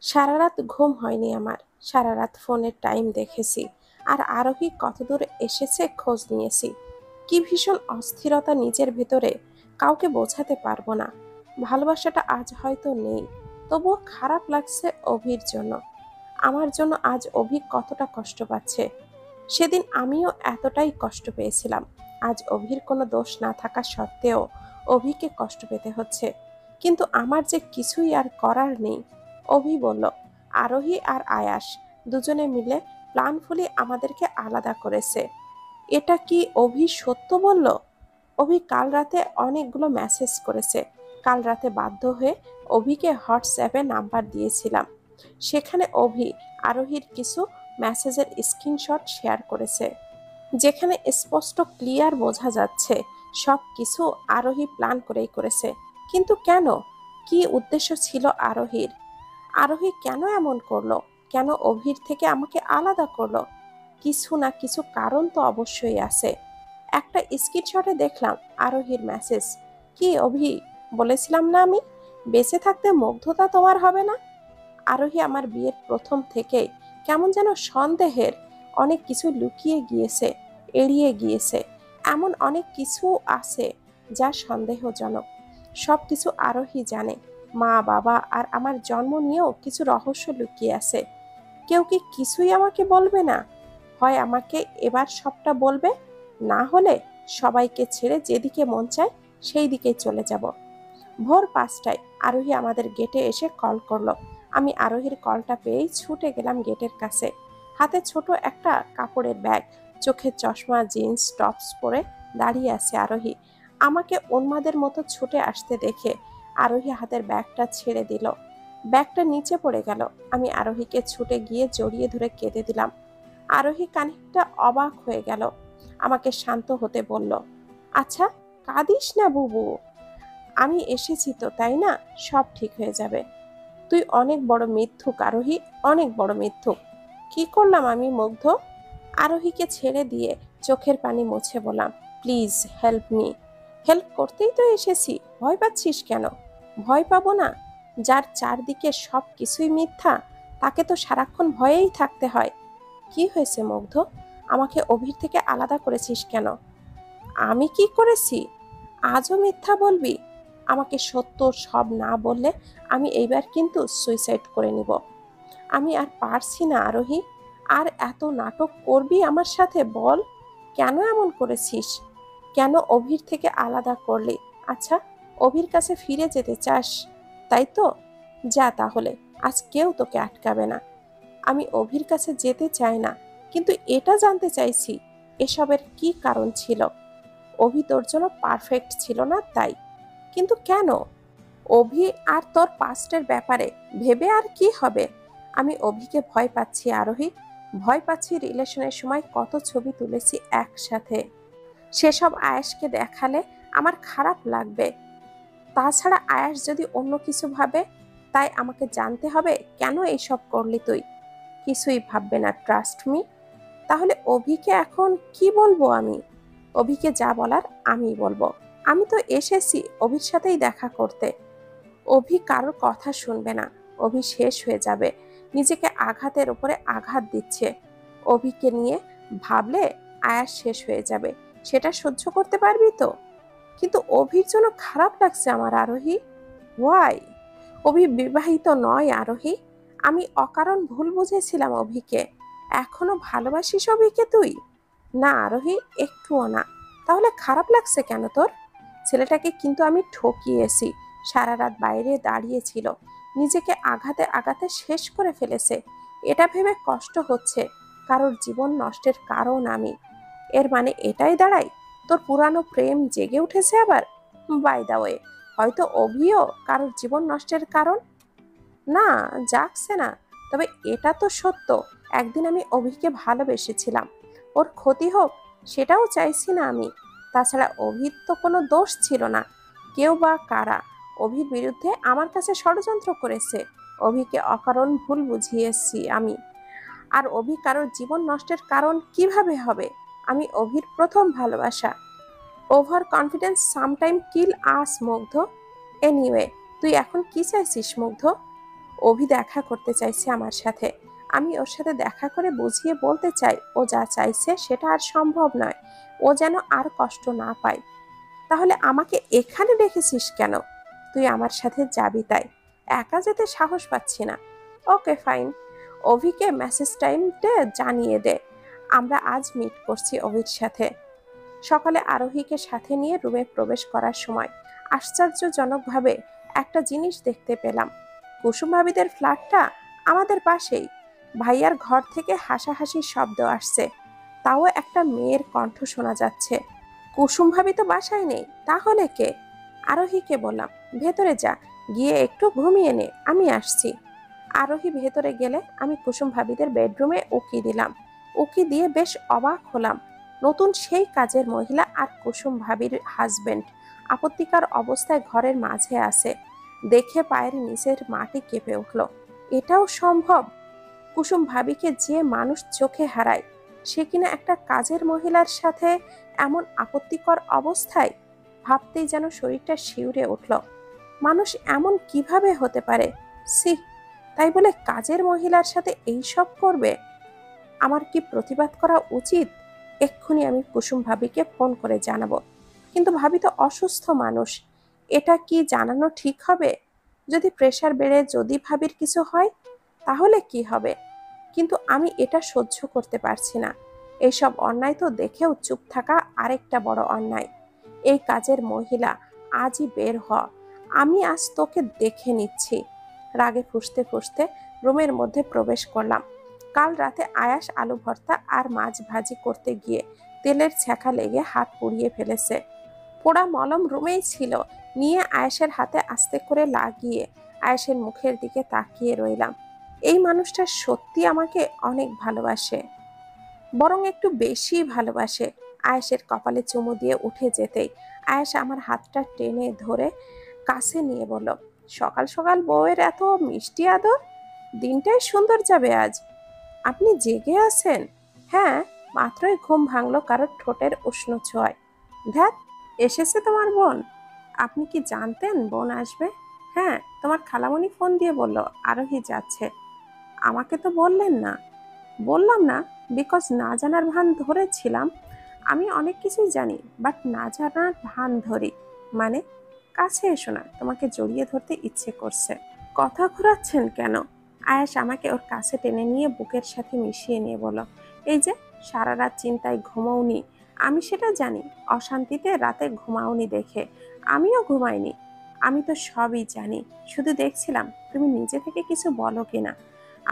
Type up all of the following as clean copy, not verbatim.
সারা রাত ঘুম হয়নি আমার। সারা রাত ফোনের টাইম দেখেছি আর আরোহী কতদূর এসেছে খোঁজ নিয়েছি। কি ভীষণ অস্থিরতা নিজের ভেতরে, কাউকে বোঝাতে পারবো না। ভালোবাসাটা আজ হয়তো নেই, তবুও খারাপ লাগছে অভির জন্য। আমার জন্য আজ অভি কতটা কষ্ট পাচ্ছে। সেদিন আমিও এতটাই কষ্ট পেয়েছিলাম। আজ অভির কোনো দোষ না থাকা সত্ত্বেও অভিকে কষ্ট পেতে হচ্ছে। কিন্তু আমার যে কিছুই আর করার নেই। অভি বলল, আরোহী আর আয়াস দুজনে মিলে প্ল্যানফুলি আমাদেরকে আলাদা করেছে। এটা কি অভি সত্য বলল? অভি কাল রাতে অনেকগুলো মেসেজ করেছে। কাল রাতে বাধ্য হয়ে অভিকে হোয়াটসঅ্যাপে নাম্বার দিয়েছিলাম। সেখানে অভি আরোহীর কিছু মেসেজের স্ক্রিনশট শেয়ার করেছে, যেখানে স্পষ্ট ক্লিয়ার বোঝা যাচ্ছে সব কিছু আরোহী প্ল্যান করেই করেছে। কিন্তু কেন? কি উদ্দেশ্য ছিল আরোহীর? আরোহী কেন এমন করলো? কেন অভির থেকে আমাকে আলাদা করলো? কিছু না কিছু কারণ তো অবশ্যই আছে। একটা স্ক্রিনশটে দেখলাম আরোহীর মেসেজ। কি অভি, বলেছিলাম না আমি বেঁচে থাকতে মুগ্ধতা তোমার হবে না? আরোহী আমার বিয়ের প্রথম থেকেই কেমন যেন সন্দেহের অনেক কিছু লুকিয়ে গিয়েছে, এড়িয়ে গিয়েছে। এমন অনেক কিছু আছে যা সন্দেহজনক। সব কিছু আরোহী জানে। মা বাবা আর আমার জন্ম নিয়েও কিছু রহস্য লুকিয়ে আছে। কেউ কি কিছুই আমাকে বলবে না? হয় আমাকে এবার সবটা বলবে, না হলে সবাইকে ছেড়ে যেদিকে মন চায় সেই দিকেই চলে যাব। ভোর 5টায় আরোহী আমাদের গেটে এসে কল করলো। আমি আরোহীর কলটা পেয়েই ছুটে গেলাম গেটের কাছে। হাতে ছোট একটা কাপড়ের ব্যাগ, চোখে চশমা, জিন্স টপস পরে দাঁড়িয়ে আছে আরোহী। আমাকে উন্মাদের মতো ছুটে আসতে দেখে আরোহী হাতের ব্যাগটা ছেড়ে দিল। ব্যাগটা নিচে পড়ে গেল। আমি আরোহীকে ছুটে গিয়ে জড়িয়ে ধরে কেঁদে দিলাম। আরোহী খানিকটা অবাক হয়ে গেল, আমাকে শান্ত হতে বলল, আচ্ছা, কাঁদিস না বুবু, আমি এসেছি তো, তাই না? সব ঠিক হয়ে যাবে। তুই অনেক বড় মিথ্যুক আরোহী, অনেক বড় মিথ্যুক। কি করলাম আমি মুগ্ধ? আরোহীকে ছেড়ে দিয়ে চোখের পানি মুছে বললাম, প্লিজ হেল্প মি। হেল্প করতেই তো এসেছি, ভয় পাচ্ছিস কেন? ভয় পাবো না? যার চারদিকে সব কিছুই মিথ্যা, তাকে তো সারাক্ষণ ভয়েই থাকতে হয়। কি হয়েছে মুগ্ধ? আমাকে অভির থেকে আলাদা করেছিস কেন? আমি কি করেছি? আজও মিথ্যা বলবি? আমাকে সত্য সব না বললে আমি এইবার কিন্তু সুইসাইড করে নিব। আমি আর পারছি না আরোহী। আর এত নাটক করবি আমার সাথে? বল, কেন এমন করেছিস? কেন অভির থেকে আলাদা করলি? আচ্ছা, অভির কাছে ফিরে যেতে চাস, তাই তো? যা তাহলে, আজ কেউ তোকে আটকাবে না। আমি অভির কাছে যেতে চাই না, কিন্তু এটা জানতে চাইছি এসবের কি কারণ ছিল। অভি তোর জন্য পারফেক্ট ছিল না তাই। কিন্তু কেন? অভি আর তোর পাস্টের ব্যাপারে ভেবে আর কি হবে? আমি অভিকে ভয় পাচ্ছি আরোহী। ভয় পাচ্ছি রিলেশনের সময় কত ছবি তুলেছি একসাথে, সেসব আয়েশকে দেখালে আমার খারাপ লাগবে। তাছাড়া আয়েশ যদি অন্য কিছু ভাবে, তাই আমাকে জানতে হবে কেন এইসব করলি তুই। কিছুই ভাববে না, ট্রাস্ট মি। তাহলে অভিকে এখন কি বলবো আমি? অভিকে যা বলার আমি বলবো। আমি তো এসেছি অভির সাথেই দেখা করতে। অভি কারোর কথা শুনবে না। অভি শেষ হয়ে যাবে। নিজেকে আঘাতের উপরে আঘাত দিচ্ছে। অভিকে নিয়ে ভাবলে আয়াস শেষ হয়ে যাবে, সেটা সহ্য করতে পারবি তো? কিন্তু অভির জন্য খারাপ লাগছে আমার আরোহী। ওয়াই? অভি বিবাহিত নয় আরোহী। আমি অকারণ ভুল বুঝেছিলাম অভিকে। এখনো ভালোবাসিস অভিকে তুই? না আরোহী, একটুও না। তাহলে খারাপ লাগছে কেন তোর? ছেলেটাকে কিন্তু আমি ঠকিয়েছি। সারা রাত বাইরে দাঁড়িয়েছিল, নিজেকে আঘাতে আঘাতে শেষ করে ফেলেছে। এটা ভেবে কষ্ট হচ্ছে কারোর জীবন নষ্টের কারণ আমি। এর মানে এটাই দাঁড়ায় তোর পুরানো প্রেম জেগে উঠেছে আবার? বাই দা ওয়ে, হয়তো অভিও কারোর জীবন নষ্টের কারণ। না, জাগছে না। তবে এটা তো সত্য, একদিন আমি অভিকে ভালোবেসেছিলাম। ওর ক্ষতি হোক সেটাও চাইছি না আমি। তাছাড়া অভির তো কোনো দোষ ছিল না। কেউ বা কারা অভির বিরুদ্ধে আমার কাছে ষড়যন্ত্র করেছে। অভিকে অকারণ ভুল বুঝিয়েছি আমি। আর অভি কারোর জীবন নষ্টের কারণ কিভাবে হবে? আমি অভির প্রথম ভালোবাসা। ওভার কনফিডেন্স সামটাইম কিল আস মুগ্ধ। এনিওয়ে, তুই এখন কি চাইছিস মুগ্ধ? অভি দেখা করতে চাইছে আমার সাথে। আমি ওর সাথে দেখা করে বুঝিয়ে বলতে চাই ও যা চাইছে সেটা আর সম্ভব নয়, ও যেন আর কষ্ট না পায়। তাহলে আমাকে এখানে রেখেছিস কেন? তুই আমার সাথে যাবি তাই? একা যেতে সাহস পাচ্ছি না। ওকে ফাইন, অভিকে মেসেজ টাইমটা জানিয়ে দে আমরা আজ মিট করছি অভির সাথে। সকালে আরোহীকে সাথে নিয়ে রুমে প্রবেশ করার সময় আশ্চর্যজনকভাবে একটা জিনিস দেখতে পেলাম। কুসুম ভাবিদের ফ্ল্যাটটা আমাদের পাশেই। ভাইয়ার ঘর থেকে হাসাহাসির শব্দ আসছে, তাও একটা মেয়ের কণ্ঠ শোনা যাচ্ছে। কুসুম ভাবি তো বাসায় নেই, তাহলে কে? আরোহীকে বললাম, ভেতরে যা, গিয়ে একটু ঘুমিয়ে নে, আমি আসছি। আরোহী ভেতরে গেলে আমি কুসুম ভাবিদের বেডরুমে উকি দিলাম। উকি দিয়ে বেশ অবাক হলাম। নতুন সেই কাজের মহিলা আর কুসুম ভাবির হাজবেন্ড আপত্তিকর অবস্থায় ঘরের মাঝে আছে। দেখে পায়ের নিচের মাটি কেঁপে উঠল। এটাও সম্ভব? কুসুম ভাবিকে যে মানুষ চোখে হারায়, সে কিনা একটা কাজের মহিলার সাথে এমন আপত্তিকর অবস্থায়! ভাবতেই যেন শরীরটা শিউরে উঠল। মানুষ এমন কিভাবে হতে পারে? সি! তাই বলে কাজের মহিলার সাথে এই সব করবে? আমার কি প্রতিবাদ করা উচিত? এক্ষুনি আমি কুসুম ভাবিকে ফোন করে জানাবো। কিন্তু ভাবি তো অসুস্থ মানুষ, এটা কি জানানো ঠিক হবে? যদি প্রেশার বেড়ে যদি ভাবির কিছু হয়, তাহলে কি হবে? কিন্তু আমি এটা সহ্য করতে পারছি না। এইসব অন্যায় তো দেখেও চুপ থাকা আরেকটা বড় অন্যায়। এই কাজের মহিলা, আজই বের হ, আমি আজ তোকে দেখে নিচ্ছি। রাগে ফুঁসতে ফুঁসতে রুমের মধ্যে প্রবেশ করলাম। কাল রাতে আয়াস আলু ভর্তা আর মাছ ভাজি করতে গিয়ে তেলের ছ্যাঁকা লেগে হাত পুড়িয়ে ফেলেছে। পোড়া মলম রুমেই ছিল, নিয়ে আয়েশের হাতে আস্তে করে লাগিয়ে আয়েশের মুখের দিকে তাকিয়ে রইলাম। এই মানুষটা সত্যি আমাকে অনেক ভালোবাসে, বরং একটু বেশি ভালোবাসে। আয়েশের কপালে চুমু দিয়ে উঠে যেতেই আয়েশ আমার হাতটা টেনে ধরে কাছে নিয়ে বলল, সকাল সকাল বউয়ের এত মিষ্টি আদর, দিনটাই সুন্দর যাবে আজ। আপনি জেগে আছেন? হ্যাঁ, মাত্রই ঘুম ভাঙলো কারোর ঠোঁটের উষ্ণ ছোঁয়ায়। ধ্যাত, এসেছে তোমার বোন? আপনি কি জানতেন বোন আসবে? হ্যাঁ, তোমার খালামণি ফোন দিয়ে বলল আরোহী যাচ্ছে। আমাকে তো বললেন না। বললাম না, বিকজ না জানার ভান ধরেছিলাম। আমি অনেক কিছুই জানি, বাট না জানার ভান ধরি। মানে? কাছে এসো না, তোমাকে জড়িয়ে ধরতে ইচ্ছে করছে। কথা ঘোরাচ্ছেন কেন? আয়াস আমাকে ওর কাছে টেনে নিয়ে বুকের সাথে মিশিয়ে নিয়ে বলল, এই যে সারা রাত চিন্তায় ঘুমাওনি, আমি সেটা জানি। অশান্তিতে রাতে ঘুমাওনি দেখে আমিও ঘুমাইনি। আমি তো সবই জানি, শুধু দেখছিলাম তুমি নিজে থেকে কিছু বলো কিনা।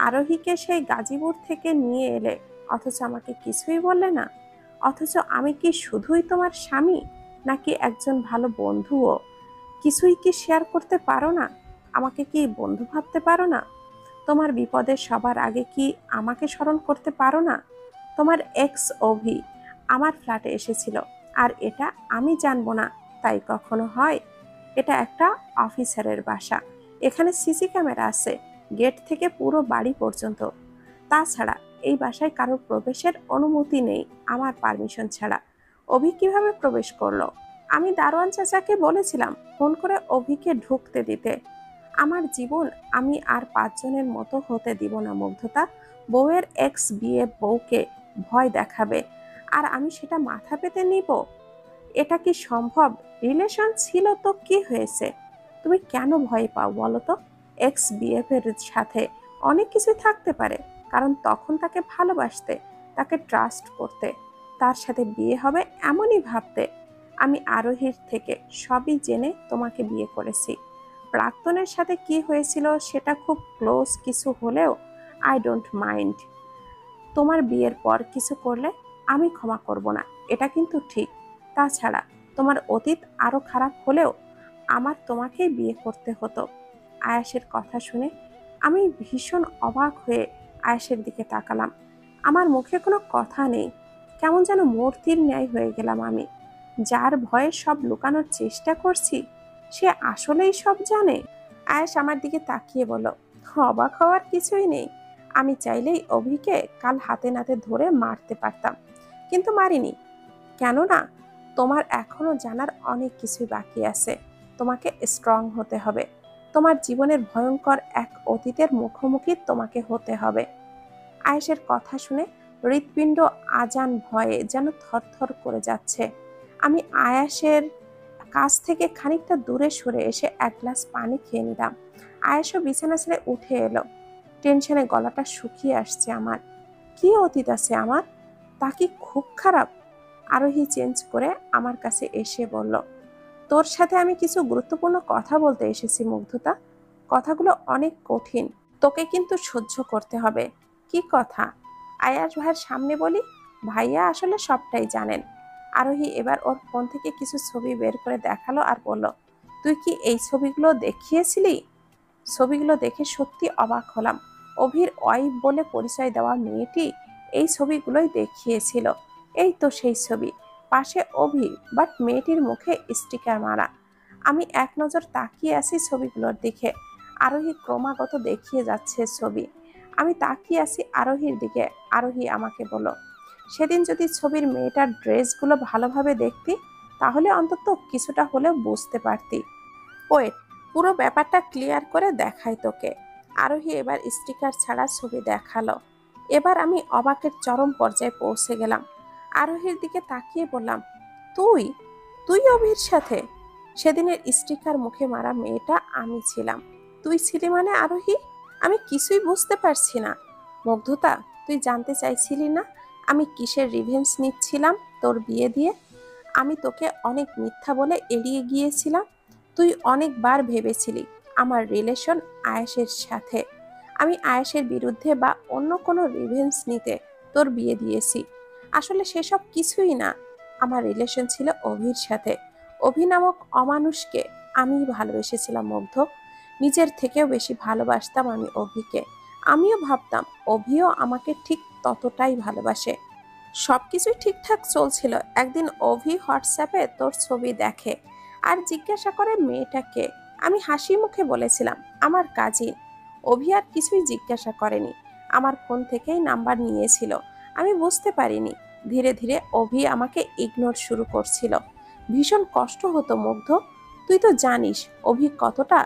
আরোহীকে সেই গাজীপুর থেকে নিয়ে এলে, অথচ আমাকে কিছুই বললে না। অথচ আমি কি শুধুই তোমার স্বামী, নাকি একজন ভালো বন্ধুও? কিছুই কি শেয়ার করতে পারো না? আমাকে কি বন্ধু ভাবতে পারো না? তোমার বিপদে সবার আগে কি আমাকে স্মরণ করতে পারো না? তোমার এক্স অভি আমার ফ্ল্যাটে এসেছিল, আর এটা আমি জানবো না তাই কখনো হয়? এটা একটা অফিসারের বাসা, এখানে সিসি ক্যামেরা আছে, গেট থেকে পুরো বাড়ি পর্যন্ত। তাছাড়া এই বাসায় কারোর প্রবেশের অনুমতি নেই আমার পারমিশন ছাড়া। অভি কিভাবে প্রবেশ করলো? আমি দারোয়ান চাচাকে বলেছিলাম ফোন করে অভিকে ঢুকতে দিতে। আমার জীবন আমি আর 5 জনের মতো হতে দিব না মুগ্ধতা। বউয়ের এক্স বিয়ে বউকে ভয় দেখাবে, আর আমি সেটা মাথা পেতে নিব? এটা কি সম্ভব? রিলেশন ছিল তো কি হয়েছে? তুমি কেন ভয় পাও বলো তো? এক্স বিএফ এর সাথে অনেক কিছু থাকতে পারে, কারণ তখন তাকে ভালোবাসতে, তাকে ট্রাস্ট করতে, তার সাথে বিয়ে হবে এমনই ভাবতে। আমি আরোহীর থেকে সবই জেনে তোমাকে বিয়ে করেছি। প্রাক্তনের সাথে কি হয়েছিল সেটা খুব ক্লোজ কিছু হলেও আই ডোন্ট মাইন্ড। তোমার বিয়ের পর কিছু করলে আমি ক্ষমা করব না, এটা কিন্তু ঠিক। তাছাড়া তোমার অতীত আরো খারাপ হলেও আমার তোমাকেই বিয়ে করতে হতো। আয়াসের কথা শুনে আমি ভীষণ অবাক হয়ে আয়াসের দিকে তাকালাম। আমার মুখে কোনো কথা নেই, কেমন যেন মূর্তির ন্যায় হয়ে গেলাম আমি। যার ভয়ে সব লুকানোর চেষ্টা করছি, সে আসলেই সব জানে। আয়াস আমার দিকে তাকিয়ে বলল, অবাক হওয়ার কিছুই নেই। আমি চাইলেই অভিকে কাল হাতে নাতে ধরে মারতে পারতাম, কিন্তু মারিনি। কেননা তোমার এখনো জানার অনেক কিছুই বাকি আছে। তোমাকে স্ট্রং হতে হবে। তোমার জীবনের ভয়ঙ্কর এক অতীতের মুখোমুখি তোমাকে হতে হবে। আয়েশের কথা শুনে হৃৎপিণ্ড আজান ভয়ে যেন থরথর করে যাচ্ছে। আমি আয়েশের কাছ থেকে খানিকটা দূরে সরে এসে এক গ্লাস পানি খেয়ে নিলাম। আয়েশও বিছানা ছেড়ে উঠে এলো। টেনশনে গলাটা শুকিয়ে আসছে আমার। কি অতীত আছে আমার? তা কি খুব খারাপ? আরোহী চেঞ্জ করে আমার কাছে এসে বলল, তোর সাথে আমি কিছু গুরুত্বপূর্ণ কথা বলতে এসেছি মুগ্ধতা। কথাগুলো অনেক কঠিন, তোকে কিন্তু সহ্য করতে হবে। কি কথা? আয়াস ভাইয়ের সামনে বলি? ভাইয়া আসলে সবটাই জানেন। আরোহী এবার ওর ফোন থেকে কিছু ছবি বের করে দেখালো আর বলল, তুই কি এই ছবিগুলো দেখিয়েছিলি? ছবিগুলো দেখে সত্যি অবাক হলাম। অভির ওয়াইফ বলে পরিচয় দেওয়া মেয়েটি এই ছবিগুলোই দেখিয়েছিল। এই তো সেই ছবি, পাশে অভি, বাট মেয়েটির মুখে স্টিকার মারা। আমি এক নজর তাকিয়ে আছি ছবিগুলোর দিকে। আরোহী ক্রমাগত দেখিয়ে যাচ্ছে ছবি। আমি তাকিয়ে আছি আরোহীর দিকে। আরোহী আমাকে বলল, সেদিন যদি ছবির মেয়েটার ড্রেসগুলো ভালোভাবে দেখতি, তাহলে অন্তত কিছুটা হলেও বুঝতে পারতি। ওয়েট, পুরো ব্যাপারটা ক্লিয়ার করে দেখাই তোকে। আরোহী এবার স্টিকার ছাড়া ছবি দেখালো। এবার আমি অবাকের চরম পর্যায়ে পৌঁছে গেলাম। আরোহীর দিকে তাকিয়ে বললাম, তুই তুই অভির সাথে? সেদিনের স্টিকার মুখে মারা মেয়েটা আমি ছিলাম। তুই ছিলি মানে আরোহী? আমি কিছুই বুঝতে পারছি না। মুগ্ধতা, তুই জানতে চাইছিলি না আমি কিসের রিভেঞ্জ নিচ্ছিলাম তোর বিয়ে দিয়ে? আমি তোকে অনেক মিথ্যা বলে এড়িয়ে গিয়েছিলাম। তুই অনেকবার ভেবেছিলি আমার রিলেশন আয়েশের সাথে। আমি আয়েশের বিরুদ্ধে বা অন্য কোনো রিভেঞ্জ নিতে তোর বিয়ে দিয়েছি। আসলে সেসব কিছুই না। আমার রিলেশন ছিল অভির সাথে। অভি নামক অমানুষকে আমি ভালোবেসেছিলাম মুগ্ধ। নিজের থেকেও বেশি ভালোবাসতাম আমি অভিকে। আমিও ভাবতাম অভিও আমাকে ঠিক ততটাই ভালোবাসে। সবকিছুই ঠিকঠাক চলছিল। একদিন অভি হোয়াটসঅ্যাপে তোর ছবি দেখে আর জিজ্ঞাসা করে মেয়েটাকে। আমি হাসি মুখে বলেছিলাম আমার কাজিন। অভি আর কিছুই জিজ্ঞাসা করেনি, আমার ফোন থেকেই নাম্বার নিয়েছিল। আমি বুঝতে পারিনি। ধীরে ধীরে অভি আমাকে ইগনোর শুরু করছিল। ভীষণ কষ্ট হতো মুগ্ধ। তুই তো জানিস অভি কতটা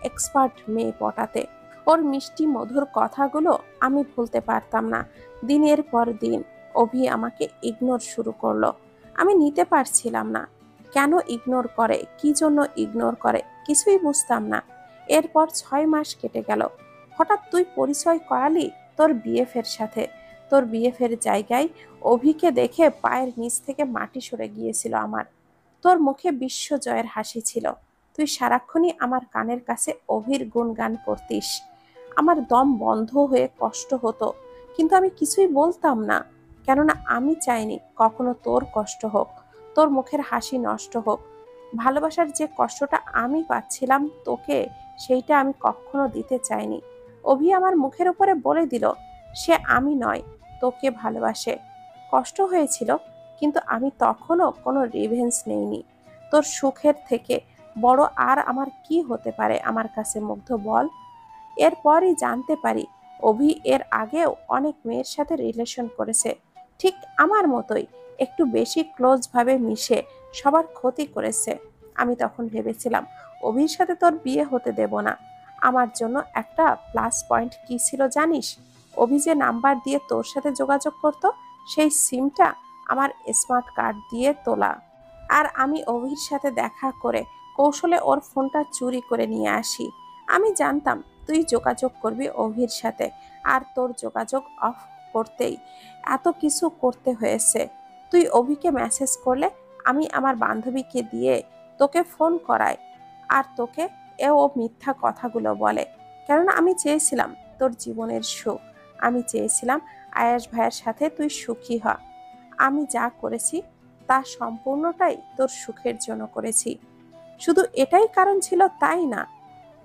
এক্সপার্ট মেয়ে পটাতে। ওর মিষ্টি মধুর কথাগুলো আমি ভুলতে পারতাম না। দিনের পর দিন অভি আমাকে ইগনোর শুরু করলো। আমি নিতে পারছিলাম না। কেন ইগনোর করে, কি জন্য ইগনোর করে, কিছুই বুঝতাম না। এরপর 6 মাস কেটে গেল। হঠাৎ তুই পরিচয় করালি তোর বিএফের সাথে। তোর বিএফের জায়গায় অভিকে দেখে পায়ের নিচ থেকে মাটি সরে গিয়েছিল আমার। তোর মুখে বিশ্বজয়ের হাসি ছিল। তুই সারাক্ষণই আমার কানের কাছে অভির গুণগান করতিস। আমার দম বন্ধ হয়ে কষ্ট হতো, কিন্তু আমি কিছুই বলতাম না। কেননা আমি চাইনি কখনো তোর কষ্ট হোক, তোর মুখের হাসি নষ্ট হোক। ভালোবাসার যে কষ্টটা আমি পাচ্ছিলাম তোকে, সেইটা আমি কখনো দিতে চাইনি। অভি আমার মুখের উপরে বলে দিল সে আমি নয়, তোকে ভালোবাসে। কষ্ট হয়েছিল, কিন্তু আমি তখনও কোনো রিভেঞ্জ নেইনি। তোর সুখের থেকে বড় আর আমার কি হতে পারে আমার কাছে মুগ্ধ বল? এরপরই জানতে পারি অভি এর আগেও অনেক মেয়ের সাথে রিলেশন করেছে, ঠিক আমার মতোই, একটু বেশি ক্লোজ ভাবে মিশে সবার ক্ষতি করেছে। আমি তখন ভেবেছিলাম অভির সাথে তোর বিয়ে হতে দেব না। আমার জন্য একটা প্লাস পয়েন্ট কি ছিল জানিস? অভি যে নাম্বার দিয়ে তোর সাথে যোগাযোগ করত, সেই সিমটা আমার স্মার্ট কার্ড দিয়ে তোলা। আর আমি অভির সাথে দেখা করে কৌশলে ওর ফোনটা চুরি করে নিয়ে আসি। আমি জানতাম তুই যোগাযোগ করবি অভির সাথে, আর তোর যোগাযোগ অফ করতেই এত কিছু করতে হয়েছে। তুই অভিকে মেসেজ করলে আমি আমার বান্ধবীকে দিয়ে তোকে ফোন করাই, আর তোকে ও মিথ্যা কথাগুলো বলে। কেননা আমি চেয়েছিলাম তোর জীবনের সুখ। আমি চেয়েছিলাম আয়াস ভাইয়ের সাথে তুই সুখী হ। আমি যা করেছি তা সম্পূর্ণটাই তোর সুখের জন্য করেছি। শুধু এটাই কারণ ছিল তাই না।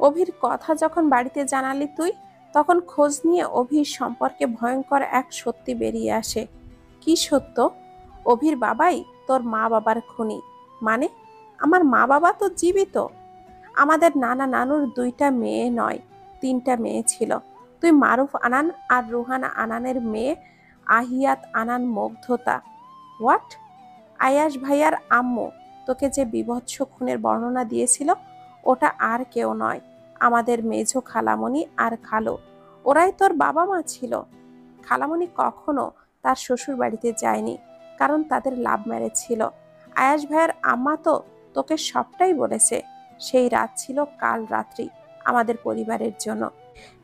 অভির কথা যখন বাড়িতে জানালি তুই, তখন খোঁজ নিয়ে অভির সম্পর্কে ভয়ঙ্কর এক সত্যি বেরিয়ে আসে। কি সত্য? অভির বাবাই তোর মা বাবার খুনি। মানে? আমার মা বাবা তো জীবিত। আমাদের নানা নানুর 2টা মেয়ে নয়, 3টা মেয়ে ছিল। তুই মারুফ আনান আর রুহানা আনানের মেয়ে আহিয়াত আনান মুগ্ধতা। হোয়াট? আয়াস ভাইয়ার আম্মু তোকে যে বীভৎস খুনের বর্ণনা দিয়েছিল, ওটা আর কেউ নয়, আমাদের মেঝো খালামণি আর খালু, ওরাই তোর বাবা মা ছিল। খালামণি কখনো তার শ্বশুর বাড়িতে যায়নি, কারণ তাদের লাভ ম্যারেজ ছিল। আয়াস ভাইয়ের আম্মা তো তোকে সবটাই বলেছে। সেই রাত ছিল কাল রাত্রি আমাদের পরিবারের জন্য,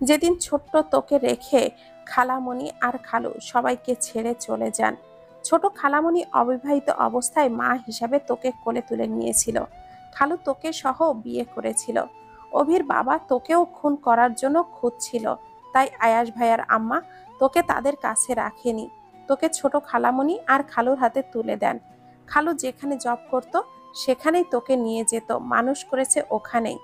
যেদিন ছোট্ট তোকে রেখে খালামণি আর খালু সবাইকে ছেড়ে চলে যান। ছোট খালামণি অবিবাহিত অবস্থায় মা হিসাবে তোকে কোলে তুলে নিয়েছিল। খালু তোকে সহ বিয়ে করেছিল। অভির বাবা তোকেও খুন করার জন্য খুঁজছিল, তাই আয়াস ভাইয়ার আম্মা তোকে তাদের কাছে রাখেনি, তোকে ছোট খালামণি আর খালুর হাতে তুলে দেন। খালু যেখানে জব করত সেখানেই তোকে নিয়ে যেত, মানুষ করেছে ওখানেই।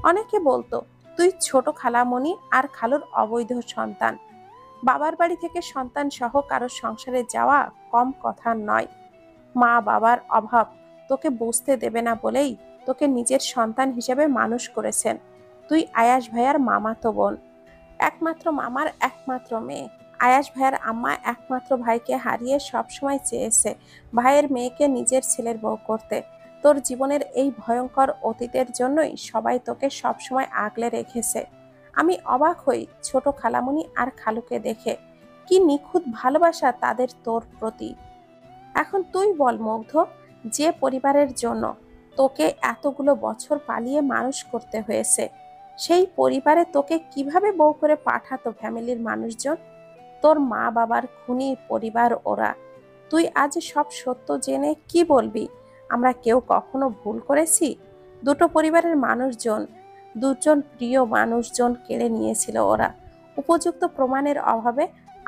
অনেকে বলতো তুই ছোট খালামণি আর খালুর অবৈধ সন্তান। বাবার বাড়ি থেকে সন্তান সহ কারোর সংসারে যাওয়া কম কথা নয়। মা বাবার অভাব তোকে বুঝতে দেবে না বলেই তোকে নিজের সন্তান হিসেবে মানুষ করেছেন। তুই আয়াস ভাইয়ার মামাতো বোন, একমাত্র মামার একমাত্র মেয়ে। আয়াস ভাইয়ার আম্মা একমাত্র ভাইকে হারিয়ে সবসময় চেয়েছে ভাইয়ের মেয়েকে নিজের ছেলের বউ করতে। তোর জীবনের এই ভয়ঙ্কর অতীতের জন্যই সবাই তোকে সবসময় আগলে রেখেছে। আমি অবাক হই ছোট খালামণি আর খালুকে দেখে, কি নিখুঁত ভালোবাসা তাদের তোর প্রতি। এখন তুই বল মুগ্ধ, যে পরিবারের জন্য তোকে এতগুলো বছর পালিয়ে মানুষ করতে হয়েছে, সেই পরিবারে তোকে কিভাবে বউ করে পাঠাতো ফ্যামিলির মানুষজন? তোর মা বাবার খুনি পরিবার ওরা। তুই আজ সব সত্য জেনে কি বলবি? আমরা কেউ কখনো ভুল করেছি? দুটো পরিবারের মানুষজন, দুজন প্রিয় মানুষজন কেড়ে নিয়েছিল ওরা। উপযুক্ত প্রমাণের অভাবে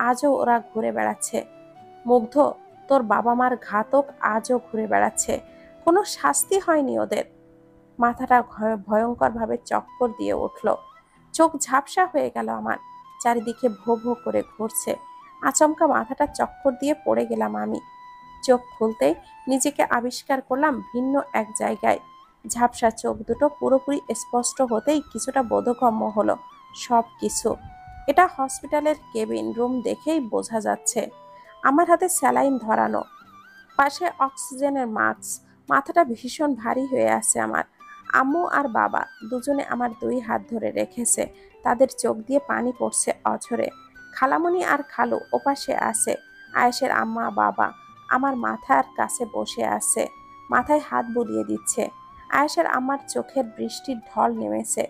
আজও ওরা ঘুরে বেড়াচ্ছে। মুগ্ধ, তোর বাবা মার ঘাতক আজও ঘুরে বেড়াচ্ছে, কোনো শাস্তি হয়নি ওদের। মাথাটা ভয়ঙ্করভাবে চক্কর দিয়ে উঠল, চোখ ঝাপসা হয়ে গেল আমার, চারিদিকে ভো ভো করে ঘুরছে। আচমকা মাথাটা চক্কর দিয়ে পড়ে গেলাম আমি। চোখ খুলতেই নিজেকে আবিষ্কার করলাম ভিন্ন এক জায়গায়। ঝাপসা চোখ দুটো পুরোপুরি স্পষ্ট হতেই কিছুটা বোধগম্য হলো সব কিছু। এটা হসপিটালের কেবিন রুম দেখেই বোঝা যাচ্ছে। আমার হাতে স্যালাইন ধরানো, পাশে অক্সিজেনের মাস্ক, মাথাটা ভীষণ ভারী হয়ে আছে আমার। আম্মু আর বাবা দুজনে আমার দুই হাত ধরে রেখেছে, তাদের চোখ দিয়ে পানি পড়ছে অঝরে। খালামণি আর খালু ওপাশে আছে। আয়েশের আম্মা বাবা আমার মাথার কাছে বসে আছে, মাথায় হাত বুলিয়ে দিচ্ছে। আয়েশের আম্মার চোখের বৃষ্টির ঢল নেমেছে।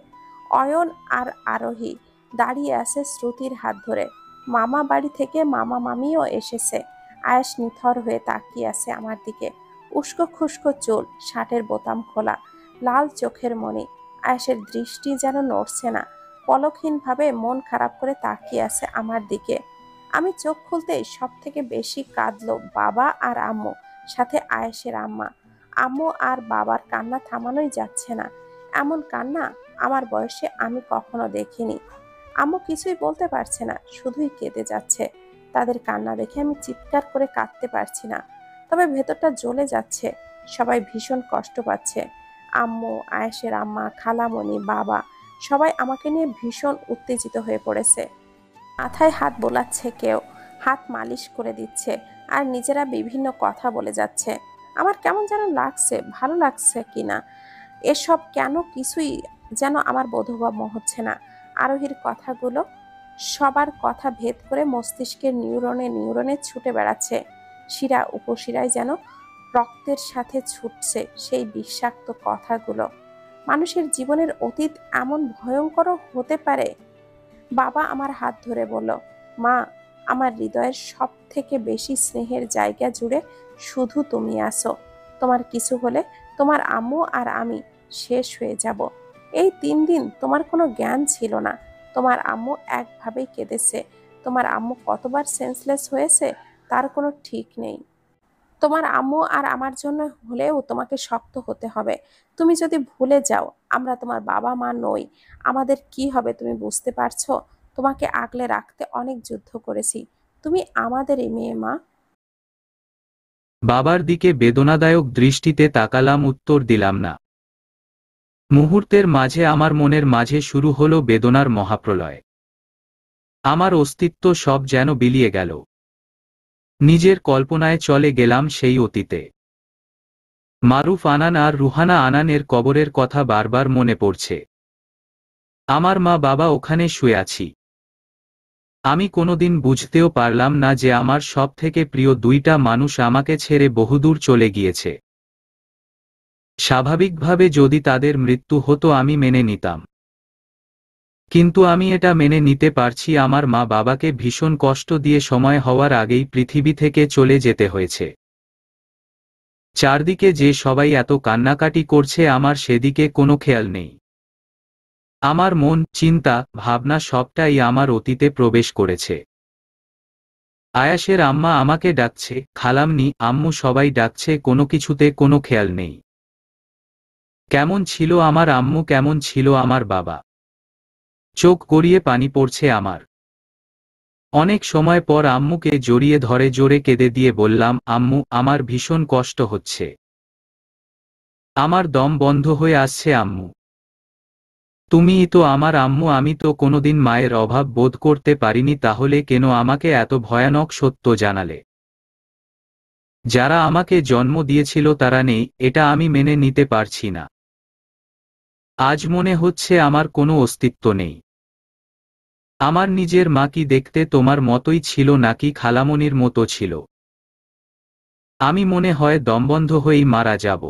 অয়ন আর আরোহী দাঁড়িয়ে আছে শ্রুতির হাত ধরে। মামা বাড়ি থেকে মামা মামিও এসেছে। আয়েশ নিথর হয়ে তাকিয়ে আছে আমার দিকে, উস্কো খুস্কো চুল, শার্টের বোতাম খোলা, লাল চোখের মণি। আয়েশের দৃষ্টি যেন নড়ছে না, পলকহীনভাবে মন খারাপ করে তাকিয়ে আছে আমার দিকে। আমি চোখ খুলতেই সব থেকে বেশি কাঁদলো বাবা আর আম্মু, সাথে আয়েশের আম্মা। আম্মু আর বাবার কান্না থামানোই যাচ্ছে না। এমন কান্না আমার বয়সে আমি কখনো দেখিনি। আম্মু কিছুই বলতে পারছে না, শুধুই কেঁদে যাচ্ছে। তাদের কান্না দেখে আমি চিৎকার করে কাঁদতে পারছি না, তবে ভেতরটা জ্বলে যাচ্ছে। সবাই ভীষণ কষ্ট পাচ্ছে। আম্মু, আয়েশের আম্মা, খালামণি, বাবা সবাই আমাকে নিয়ে ভীষণ উত্তেজিত হয়ে পড়েছে। মাথায় হাত বোলাচ্ছে কেউ, হাত মালিশ করে দিচ্ছে, আর নিজেরা বিভিন্ন কথা বলে যাচ্ছে। আমার কেমন যেন লাগছে, ভালো লাগছে কিনা এসব কেন কিছুই যেন আমার বোধগম্য হচ্ছে না। আরোহীর কথাগুলো সবার কথা ভেদ করে মস্তিষ্কের নিউরনে নিউরনে ছুটে বেড়াচ্ছে। শিরা উপশিরায় যেন রক্তের সাথে ছুটছে সেই বিষাক্ত কথাগুলো। মানুষের জীবনের অতীত এমন ভয়ঙ্কর হতে পারে। বাবা আমার হাত ধরে বলল, মা, আমার হৃদয়ের সব থেকে বেশি স্নেহের জায়গা জুড়ে শুধু তুমি আছো। তোমার কিছু হলে তোমার আম্মু আর আমি শেষ হয়ে যাব। এই 3 দিন তোমার কোনো জ্ঞান ছিল না। তোমার আম্মু একভাবেই কেঁদেছে। তোমার আম্মু কতবার সেন্সলেস হয়েছে তার কোনো ঠিক নেই। তোমার আম্মু আর আমার জন্য হলেও তোমাকে শক্ত হতে হবে। তুমি যদি ভুলে যাও আমরা তোমার বাবা মা নই, আমাদের কি হবে তুমি বুঝতে পারছো? তোমাকে আগলে রাখতে অনেক যুদ্ধ করেছি, তুমি আমাদেরই মেয়ে মা। বাবার দিকে বেদনাদায়ক দৃষ্টিতে তাকালাম, উত্তর দিলাম না। মুহূর্তের মাঝে আমার মনের মাঝে শুরু হলো বেদনার মহাপ্রলয়। আমার অস্তিত্ব সব যেন বিলিয়ে গেল। নিজের কল্পনায় চলে গেলাম সেই অতীতে। মারুফ আনান আর রুহানা আনানের কবরের কথা বারবার মনে পড়ছে। আমার মা বাবা ওখানে শুয়ে আছি। আমি কোনোদিন বুঝতেও পারলাম না যে আমার সব থেকে প্রিয় দুইটা মানুষ আমাকে ছেড়ে বহুদূর চলে গিয়েছে। স্বাভাবিকভাবে যদি তাদের মৃত্যু হতো আমি মেনে নিতাম, কিন্তু আমি এটা মেনে নিতে পারছি আমার মা বাবাকে ভীষণ কষ্ট দিয়ে সময় হওয়ার আগেই পৃথিবী থেকে চলে যেতে হয়েছে। চারদিকে যে সবাই এত কান্নাকাটি করছে আমার সেদিকে কোনো খেয়াল নেই। আমার মন, চিন্তা, ভাবনা সবটাই আমার অতীতে প্রবেশ করেছে। আয়াসের আম্মা আমাকে ডাকছে, খালামণি, আম্মু, সবাই ডাকছে, কোনো কিছুতে কোনো খেয়াল নেই। কেমন ছিল আমার আম্মু, কেমন ছিল আমার বাবা। চোখ গড়িয়ে পানি পড়ছে আমার। অনেক সময় পর আম্মুকে জড়িয়ে ধরে জোরে কেঁদে দিয়ে বললাম, আম্মু, আমার ভীষণ কষ্ট হচ্ছে। আমার দম বন্ধ হয়ে আসছে আম্মু। তুমিই তো আমার আম্মু, আমি তো কোনোদিন মায়ের অভাব বোধ করতে পারিনি, তাহলে কেন আমাকে এত ভয়ানক সত্য জানালে? যারা আমাকে জন্ম দিয়েছিল তারা নেই, এটা আমি মেনে নিতে পারছি না। আজ মনে হচ্ছে আমার কোনো অস্তিত্ব নেই। আমার নিজের মা কি দেখতে তোমার মতোই ছিল নাকি খালামণির মতো ছিল? আমি মনে হয় দমবন্ধ হয়েই মারা যাব।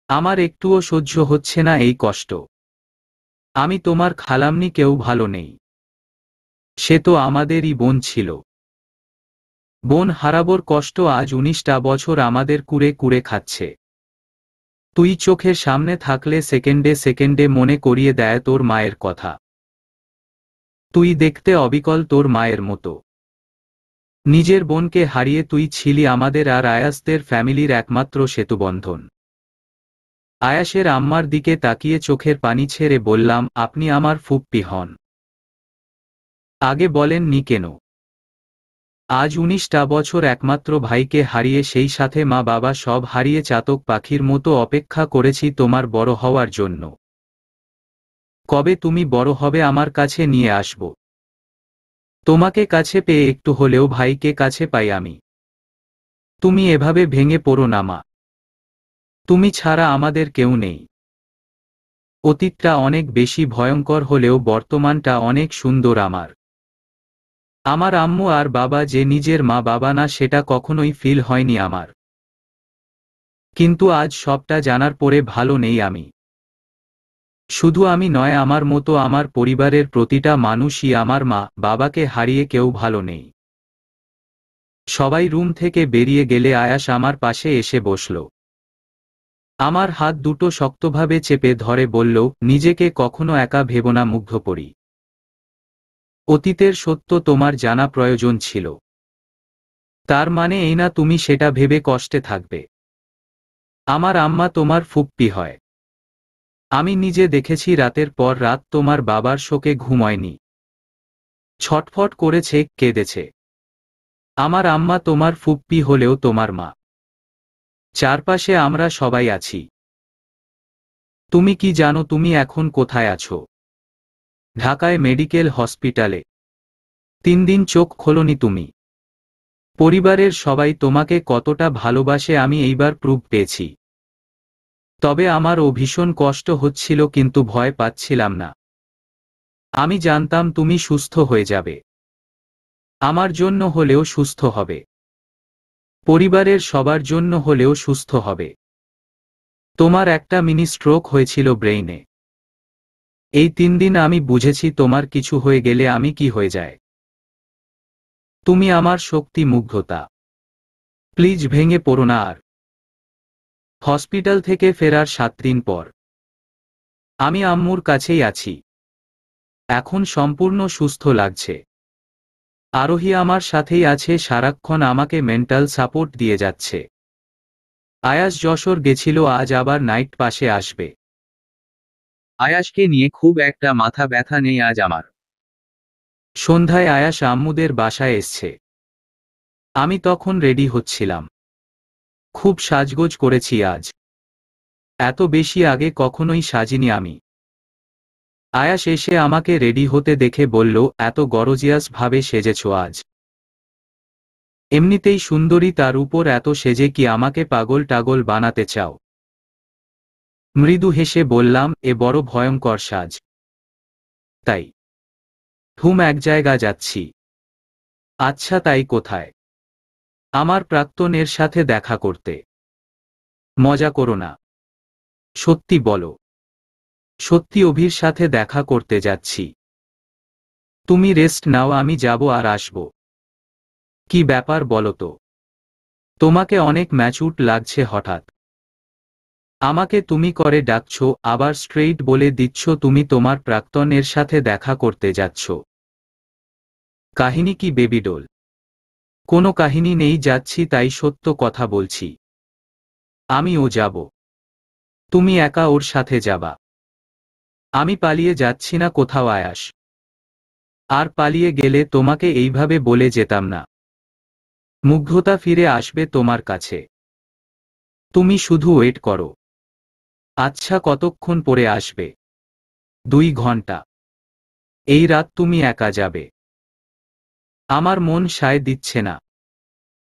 আমার একটুও সহ্য হচ্ছে না এই কষ্ট। আমি তোমার খালামণি, কেউ ভালো নেই। সে তো আমাদেরই বোন ছিল। বোন হারাবোর কষ্ট আজ 19টা বছর আমাদের কুরে কুরে খাচ্ছে। তুই চোখের সামনে থাকলে সেকেন্ডে সেকেন্ডে মনে করিয়ে দেয় তোর মায়ের কথা। তুই দেখতে অবিকল তোর মায়ের মতো। নিজের বোনকে হারিয়ে তুই ছিলি আমাদের আর আয়াসদের ফ্যামিলির একমাত্র সেতুবন্ধন। আয়াসের আম্মার দিকে তাকিয়ে চোখের পানি ছেড়ে বললাম, আপনি আমার ফুপ্পি হন। আগে বলেননি কেন? আজ 19টা বছর একমাত্র ভাইকে হারিয়ে, সেই সাথে মা বাবা সব হারিয়ে চাতক পাখির মতো অপেক্ষা করেছি তোমার বড় হওয়ার জন্য। কবে তুমি বড় হবে আমার কাছে নিয়ে আসব। তোমাকে কাছে পেয়ে একটু হলেও ভাইকে কাছে পাই আমি। তুমি এভাবে ভেঙে পড়ো না মা। তুমি ছাড়া আমাদের কেউ নেই। অতীতটা অনেক বেশি ভয়ঙ্কর হলেও বর্তমানটা অনেক সুন্দর আমার। আমার আম্মু আর বাবা যে নিজের মা বাবা না, সেটা কখনোই ফিল হয়নি আমার। কিন্তু আজ সবটা জানার পরে ভালো নেই আমি। শুধু আমি নয়, আমার মতো আমার পরিবারের প্রতিটা মানুষই আমার মা বাবাকে হারিয়ে কেউ ভালো নেই। সবাই রুম থেকে বেরিয়ে গেলে আয়াস আমার পাশে এসে বসল। আমার হাত দুটো শক্তভাবে চেপে ধরে বলল, নিজেকে কখনো একা ভেবো না মুগ্ধপরি। অতীতের সত্য তোমার জানা প্রয়োজন ছিল। তার মানে এই না তুমি সেটা ভেবে কষ্টে থাকবে। আমার আম্মা তোমার ফুপ্পি হয়। আমি নিজে দেখেছি রাতের পর রাত তোমার বাবার শোকে ঘুমায়নি। ছটফট করেছে, কেঁদেছে। আমার আম্মা তোমার ফুপ্পি হলেও তোমার মা। চারপাশে আমরা সবাই আছি। তুমি কি জানো তুমি এখন কোথায় আছো? ঢাকায় মেডিকেল হসপিটালে। 3 দিন চোখ খোলনি তুমি। পরিবারের সবাই তোমাকে কতটা ভালোবাসে আমি এইবার প্রুফ পেয়েছি। তবে আমারও ভীষণ কষ্ট হচ্ছিল, কিন্তু ভয় পাচ্ছিলাম না। আমি জানতাম তুমি সুস্থ হয়ে যাবে। আমার জন্য হলেও সুস্থ হবে। পরিবারের সবার জন্য হলেও সুস্থ হবে। তোমার একটা মিনি স্ট্রোক হয়েছিল ব্রেইনে। এই 3 দিন আমি বুঝেছি তোমার কিছু হয়ে গেলে আমি কি হয়ে যায়। তুমি আমার শক্তি, মুগ্ধতা। প্লিজ ভেঙে পড়ো না আর। হসপিটাল থেকে ফেরার 7 দিন পর আমি আম্মুর কাছেই আছি। এখন সম্পূর্ণ সুস্থ লাগছে। আরোহী আমার সাথেই আছে, সারাক্ষণ আমাকে মেন্টাল সাপোর্ট দিয়ে যাচ্ছে। আয়াস যশোর গেছিল, আজ আবার নাইট পাশে আসবে। আয়াসকে নিয়ে খুব একটা মাথা ব্যথা নেই আজ আমার। সন্ধ্যায় আয়াস আম্মুদের বাসায় এসছে। আমি তখন রেডি হচ্ছিলাম। খুব সাজগোজ করেছি আজ। এত বেশি আগে কখনোই সাজিনি আমি। আয়াস এসে আমাকে রেডি হতে দেখে বলল, এত গরজিয়াস ভাবে সেজেছো আজ। এমনিতেই সুন্দরী, তার উপর এত সেজে কি আমাকে পাগল টাগল বানাতে চাও? মৃদু হেসে বললাম, এ বড় ভয়ঙ্কর সাজ। তাই এক জায়গা যাচ্ছি। আচ্ছা, তাই কোথায়? আমার প্রাক্তনের সাথে দেখা করতে। মজা করো না, সত্যি বলো। সত্যি, অভির সাথে দেখা করতে যাচ্ছি। তুমি রেস্ট নাও, আমি যাব আর আসব। কি ব্যাপার বলো তো? তোমাকে অনেক ম্যাচুরড লাগছে হঠাৎ। আমাকে তুমি করে ডাকছো, আবার স্ট্রেইট বলে দিচ্ছ তুমি তোমার প্রাক্তনের সাথে দেখা করতে যাচ্ছ। কাহিনী কি বেবিডোল? কোনো কাহিনী নেই, যাচ্ছি তাই সত্য কথা বলছি। আমিও যাব। তুমি একা ওর সাথে যাবা? আমি পালিয়ে যাচ্ছি না কোথাও আয়াস। আর পালিয়ে গেলে তোমাকে এইভাবে বলে যেতাম না। মুগ্ধতা ফিরে আসবে তোমার কাছে। তুমি শুধু ওয়েট করো। আচ্ছা, কতক্ষণ পরে আসবে? 2 ঘন্টা। এই রাত তুমি একা যাবে? আমার মন সায় দিচ্ছে না।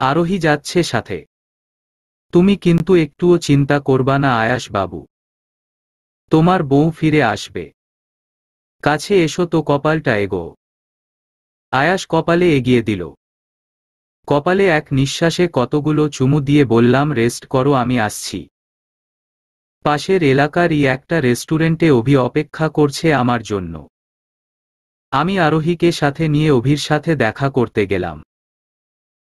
আরোহী যাচ্ছে সাথে। তুমি কিন্তু একটুও চিন্তা করবা না আয়াস বাবু। তোমার বউ ফিরে আসবে। কাছে এসো তো, কপালটা এগো। আয়াস কপালে এগিয়ে দিল। কপালে এক নিঃশ্বাসে কতগুলো চুমু দিয়ে বললাম, রেস্ট করো, আমি আসছি। পাশের এলাকারই একটা রেস্টুরেন্টে অভি অপেক্ষা করছে আমার জন্য। আমি আরোহীকে সাথে নিয়ে অভির সাথে দেখা করতে গেলাম।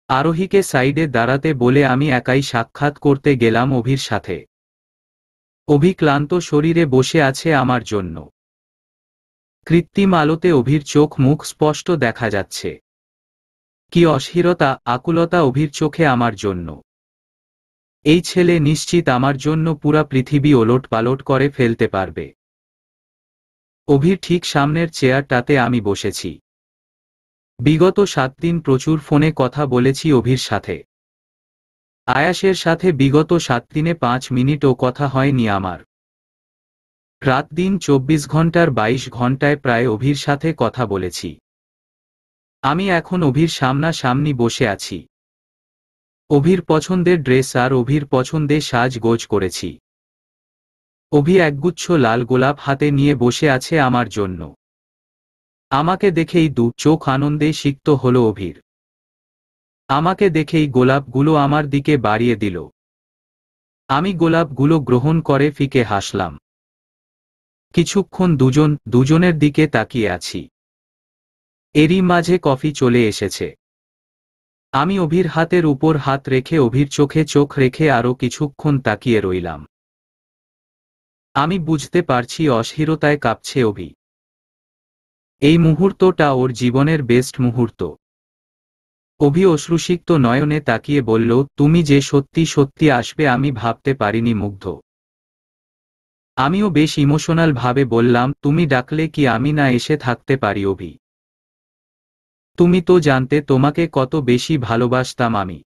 আরোহীকে সাইডে দাঁড়াতে বলে আমি একাই সাক্ষাৎ করতে গেলাম অভির সাথে। অভি ক্লান্ত শরীরে বসে আছে আমার জন্য। কৃত্রিম আলোতে অভির চোখ মুখ স্পষ্ট দেখা যাচ্ছে। কি অস্থিরতা, আকুলতা অভির চোখে আমার জন্য। এই ছেলে নিশ্চিত আমার জন্য পুরা পৃথিবী ওলটপালট করে ফেলতে পারবে। অভির ঠিক সামনের চেয়ারটাতে আমি বসেছি। বিগত 7 দিন প্রচুর ফোনে কথা বলেছি অভির সাথে। আয়াসের সাথে বিগত 7 দিনে 5 মিনিটও কথা হয়নি আমার। রাত দিন 24 ঘন্টার 22 ঘন্টায় প্রায় অভির সাথে কথা বলেছি। আমি এখন অভির সামনাসামনি বসে আছি। অভির পছন্দের ড্রেস আর অভির পছন্দে সাজগোজ করেছি। অভি একগুচ্ছ লাল গোলাপ হাতে নিয়ে বসে আছে আমার জন্য। আমাকে দেখেই 2 চোখ আনন্দে সিক্ত হলো অভির। আমাকে দেখেই গোলাপগুলো আমার দিকে বাড়িয়ে দিল। আমি গোলাপগুলো গ্রহণ করে ফিকে হাসলাম। কিছুক্ষণ দুজনের দিকে তাকিয়ে আছি। এরই মাঝে কফি চলে এসেছে। আমি অভির হাতের উপর হাত রেখে অভির চোখে চোখ রেখে আরও কিছুক্ষণ তাকিয়ে রইলাম। আমি বুঝতে পারছি অস্থিরতায় কাঁপছে অভি। এই মুহূর্তটা ওর জীবনের বেস্ট মুহূর্ত। অভি অশ্রুসিক্ত নয়নে তাকিয়ে বলল, তুমি যে সত্যি সত্যি আসবে আমি ভাবতে পারিনি মুগ্ধ। আমিও বেশ ইমোশনাল ভাবে বললাম, তুমি ডাকলে কি আমি না এসে থাকতে পারি অভি? তুমি তো জানতে তোমাকে কত বেশি ভালোবাসতাম আমি।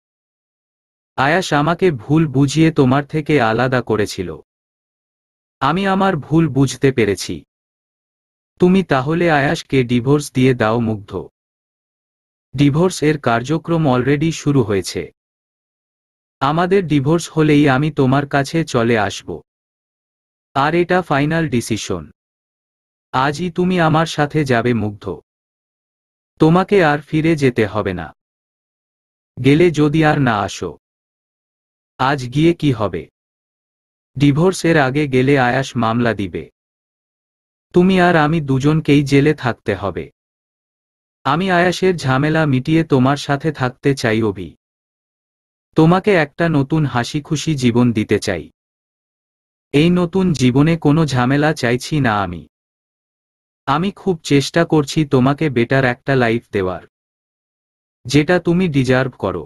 আয়াস আমাকে ভুল বুঝিয়ে তোমার থেকে আলাদা করেছিল। আমি আমার ভুল বুঝতে পেরেছি। তুমি তাহলে আয়াসকে ডিভোর্স দিয়ে দাও মুগ্ধ। ডিভোর্স এর কার্যক্রম অলরেডি শুরু হয়েছে। আমাদের ডিভোর্স হলেই আমি তোমার কাছে চলে আসব। আর এটা ফাইনাল ডিসিশন। আজই তুমি আমার সাথে যাবে মুগ্ধ। তোমাকে আর ফিরে যেতে হবে না। গেলে যদি আর না আসো। আজ গিয়ে কি হবে? ডিভোর্সের আগে গেলে আয়াস মামলা দিবে। তুমি আর আমি দুজনকেই জেলে থাকতে হবে। আমি আয়াসের ঝামেলা মিটিয়ে তোমার সাথে থাকতে চাই অভি। তোমাকে একটা নতুন হাসি খুশি জীবন দিতে চাই। এই নতুন জীবনে কোনো ঝামেলা চাইছি না আমি। আমি খুব চেষ্টা করছি তোমাকে বেটার একটা লাইফ দেওয়ার, যেটা তুমি ডিজার্ভ করো।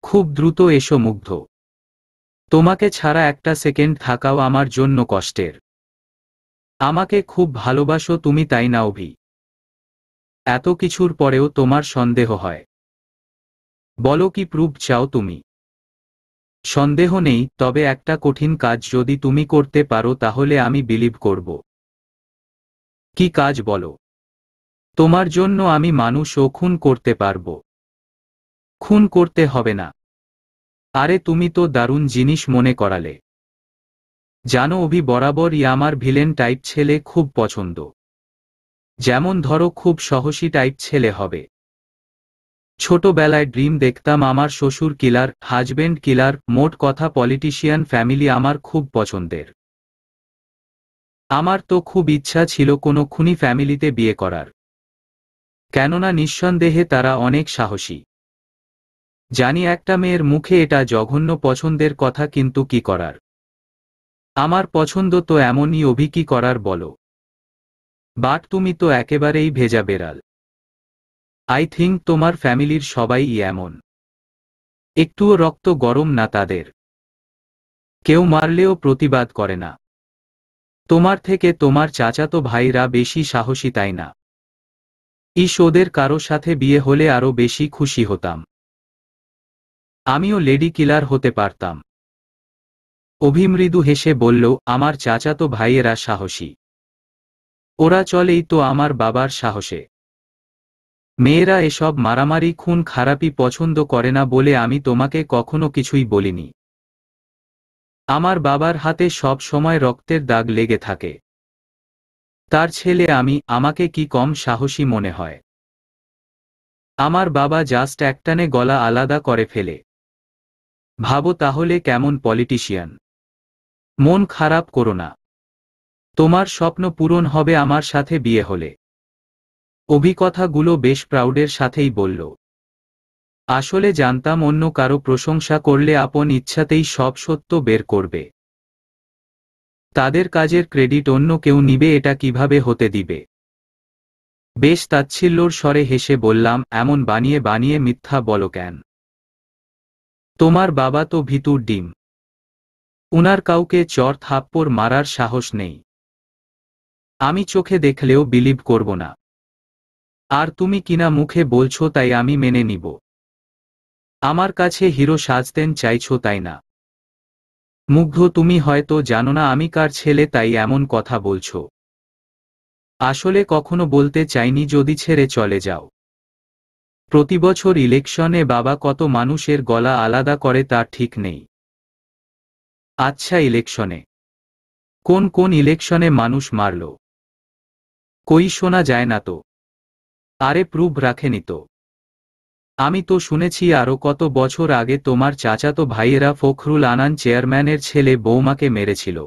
খুব দ্রুত এসো মুগ্ধ। তোমাকে ছাড়া একটা সেকেন্ড থাকাও আমার জন্য কষ্টের। আমাকে খুব ভালোবাসো তুমি, তাই না অভি? এত কিছুর পরেও তোমার সন্দেহ হয়? বলো, কি প্রুফ চাও তুমি? সন্দেহ নেই, তবে একটা কঠিন কাজ যদি তুমি করতে পারো তাহলে আমি বিলিভ করব। কি কাজ বলো? তোমার জন্য আমি মানুষও খুন করতে পারবো। খুন করতে হবে না। আরে তুমি তো দারুণ জিনিস মনে করালে। জানো অভি, বরাবরই আমার ভিলেন টাইপ ছেলে খুব পছন্দ। যেমন ধরো খুব সাহসী টাইপ ছেলে হবে। ছোটবেলায় ড্রিম দেখতাম আমার শ্বশুর কিলার, হাজবেন্ড কিলার, মোট কথা পলিটিশিয়ান ফ্যামিলি আমার খুব পছন্দের। আমার তো খুব ইচ্ছা ছিল কোনো খুনি ফ্যামিলিতে বিয়ে করার, কেননা নিঃসন্দেহে তারা অনেক সাহসী। জানি একটা মেয়ের মুখে এটা জঘন্য পছন্দের কথা, কিন্তু কি করার, আমার পছন্দ তো এমনই। অভি কি করার বলো? বাট তুমি তো একেবারেই ভেজা বেড়াল। আই থিঙ্ক তোমার ফ্যামিলির সবাই এমন, একটুও রক্ত গরম না তাদের, কেউ মারলেও প্রতিবাদ করে না। তোমার থেকে তোমার চাচাতো ভাইরা বেশি সাহসী, তাই না? ওদের কারো সাথে বিয়ে হলে আরো বেশি খুশি হতাম। আমিও লেডি কিলার হতে পারতাম। অভিমৃদু হেসে বলল, আমার চাচাতো ভাইয়েরা সাহসী, ওরা চলেই তো আমার বাবার সাহসে। মেয়েরা এসব মারামারি খুন খারাপি পছন্দ করে না বলে আমি তোমাকে কখনো কিছুই বলিনি। আমার বাবার হাতে সব সময় রক্তের দাগ লেগে থাকে। তার ছেলে আমি, আমাকে কি কম সাহসী মনে হয়? আমার বাবা জাস্ট একটানে গলা আলাদা করে ফেলে। ভাবো তাহলে কেমন পলিটিশিয়ান। মন খারাপ করো না, তোমার স্বপ্ন পূরণ হবে আমার সাথে বিয়ে হলে। অভিকথাগুলো বেশ প্রাউডের সাথেই বলল। আসলে জানতাম অন্য কারো প্রশংসা করলে আপন ইচ্ছাতেই সব সত্য বের করবে। তাদের কাজের ক্রেডিট অন্য কেউ নিবে, এটা কিভাবে হতে দিবে? বেশ তাচ্ছিল্যর স্বরে হেসে বললাম, এমন বানিয়ে বানিয়ে মিথ্যা বলো কেন? তোমার বাবা তো ভিতুর ডিম, উনার কাউকে চর থাপ্পড় মারার সাহস নেই। আমি চোখে দেখলেও বিলিভ করব না। আর তুমি কিনা মুখে বলছো তাই আমি মেনে নিব। আমার কাছে হিরো সাজতেন চাইছো, তাই না? মুগ্ধ, তুমি হয়তো জানো না আমি কার ছেলে, তাই এমন কথা বলছো। আসলে কখনো বলতে চাইনি যদি ছেড়ে চলে যাও। প্রতিবছর ইলেকশনে বাবা কত মানুষের গলা আলাদা করে তার ঠিক নেই। আচ্ছা, ইলেকশনে কোন কোন ইলেকশনে মানুষ মারল? কই শোনা যায় না তো। আরে প্রুফ রাখেনি তো। আমি তো শুনেছি আরো কত বছর আগে তোমার চাচাতো ভাইয়েরা ফখরুল আনান চেয়ারম্যানের ছেলে বৌমাকে মেরেছিল।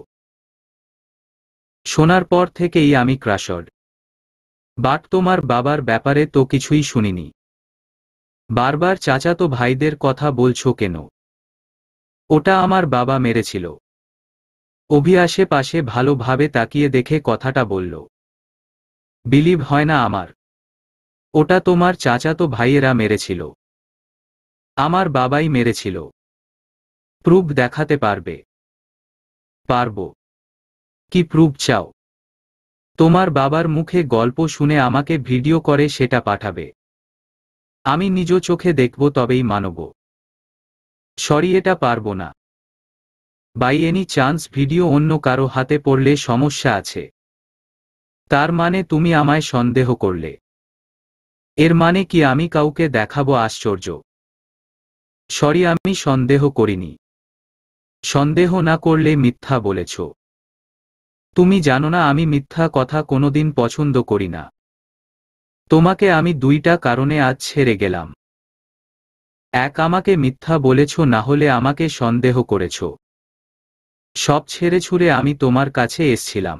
শোনার পর থেকেই আমি ক্রাশড। বাট তোমার বাবার ব্যাপারে তো কিছুই শুনিনি। বারবার চাচাতো ভাইদের কথা বলছো কেন? ওটা আমার বাবা মেরেছিল। অভি আশেপাশে ভালোভাবে তাকিয়ে দেখে কথাটা বলল। বিলিভ হয় না আমার। ওটা তোমার চাচাতো ভাইয়েরা মেরেছিল। আমার বাবাই মেরেছিল। প্রুফ দেখাতে পারবে? পারবো। কি প্রুফ চাও? তোমার বাবার মুখে গল্প শুনে আমাকে ভিডিও করে সেটা পাঠাবে। আমি নিজ চোখে দেখব, তবেই মানব। সরি, এটা পারবো না। বাই এনি চান্স ভিডিও অন্য কারো হাতে পড়লে সমস্যা আছে? তার মানে তুমি আমায় সন্দেহ করলে? এর মানে কি আমি কাউকে দেখাবো? আশ্চর্য। সরি, আমি সন্দেহ করিনি। সন্দেহ না করলে মিথ্যা বলেছ। তুমি জানো না আমি মিথ্যা কথা কোনোদিন পছন্দ করি না। তোমাকে আমি দুইটা কারণে আজ ছেড়ে গেলাম। এক, আমাকে মিথ্যা বলেছ, না হলে আমাকে সন্দেহ করেছ। সব ছেড়ে ছুড়ে আমি তোমার কাছে এসছিলাম।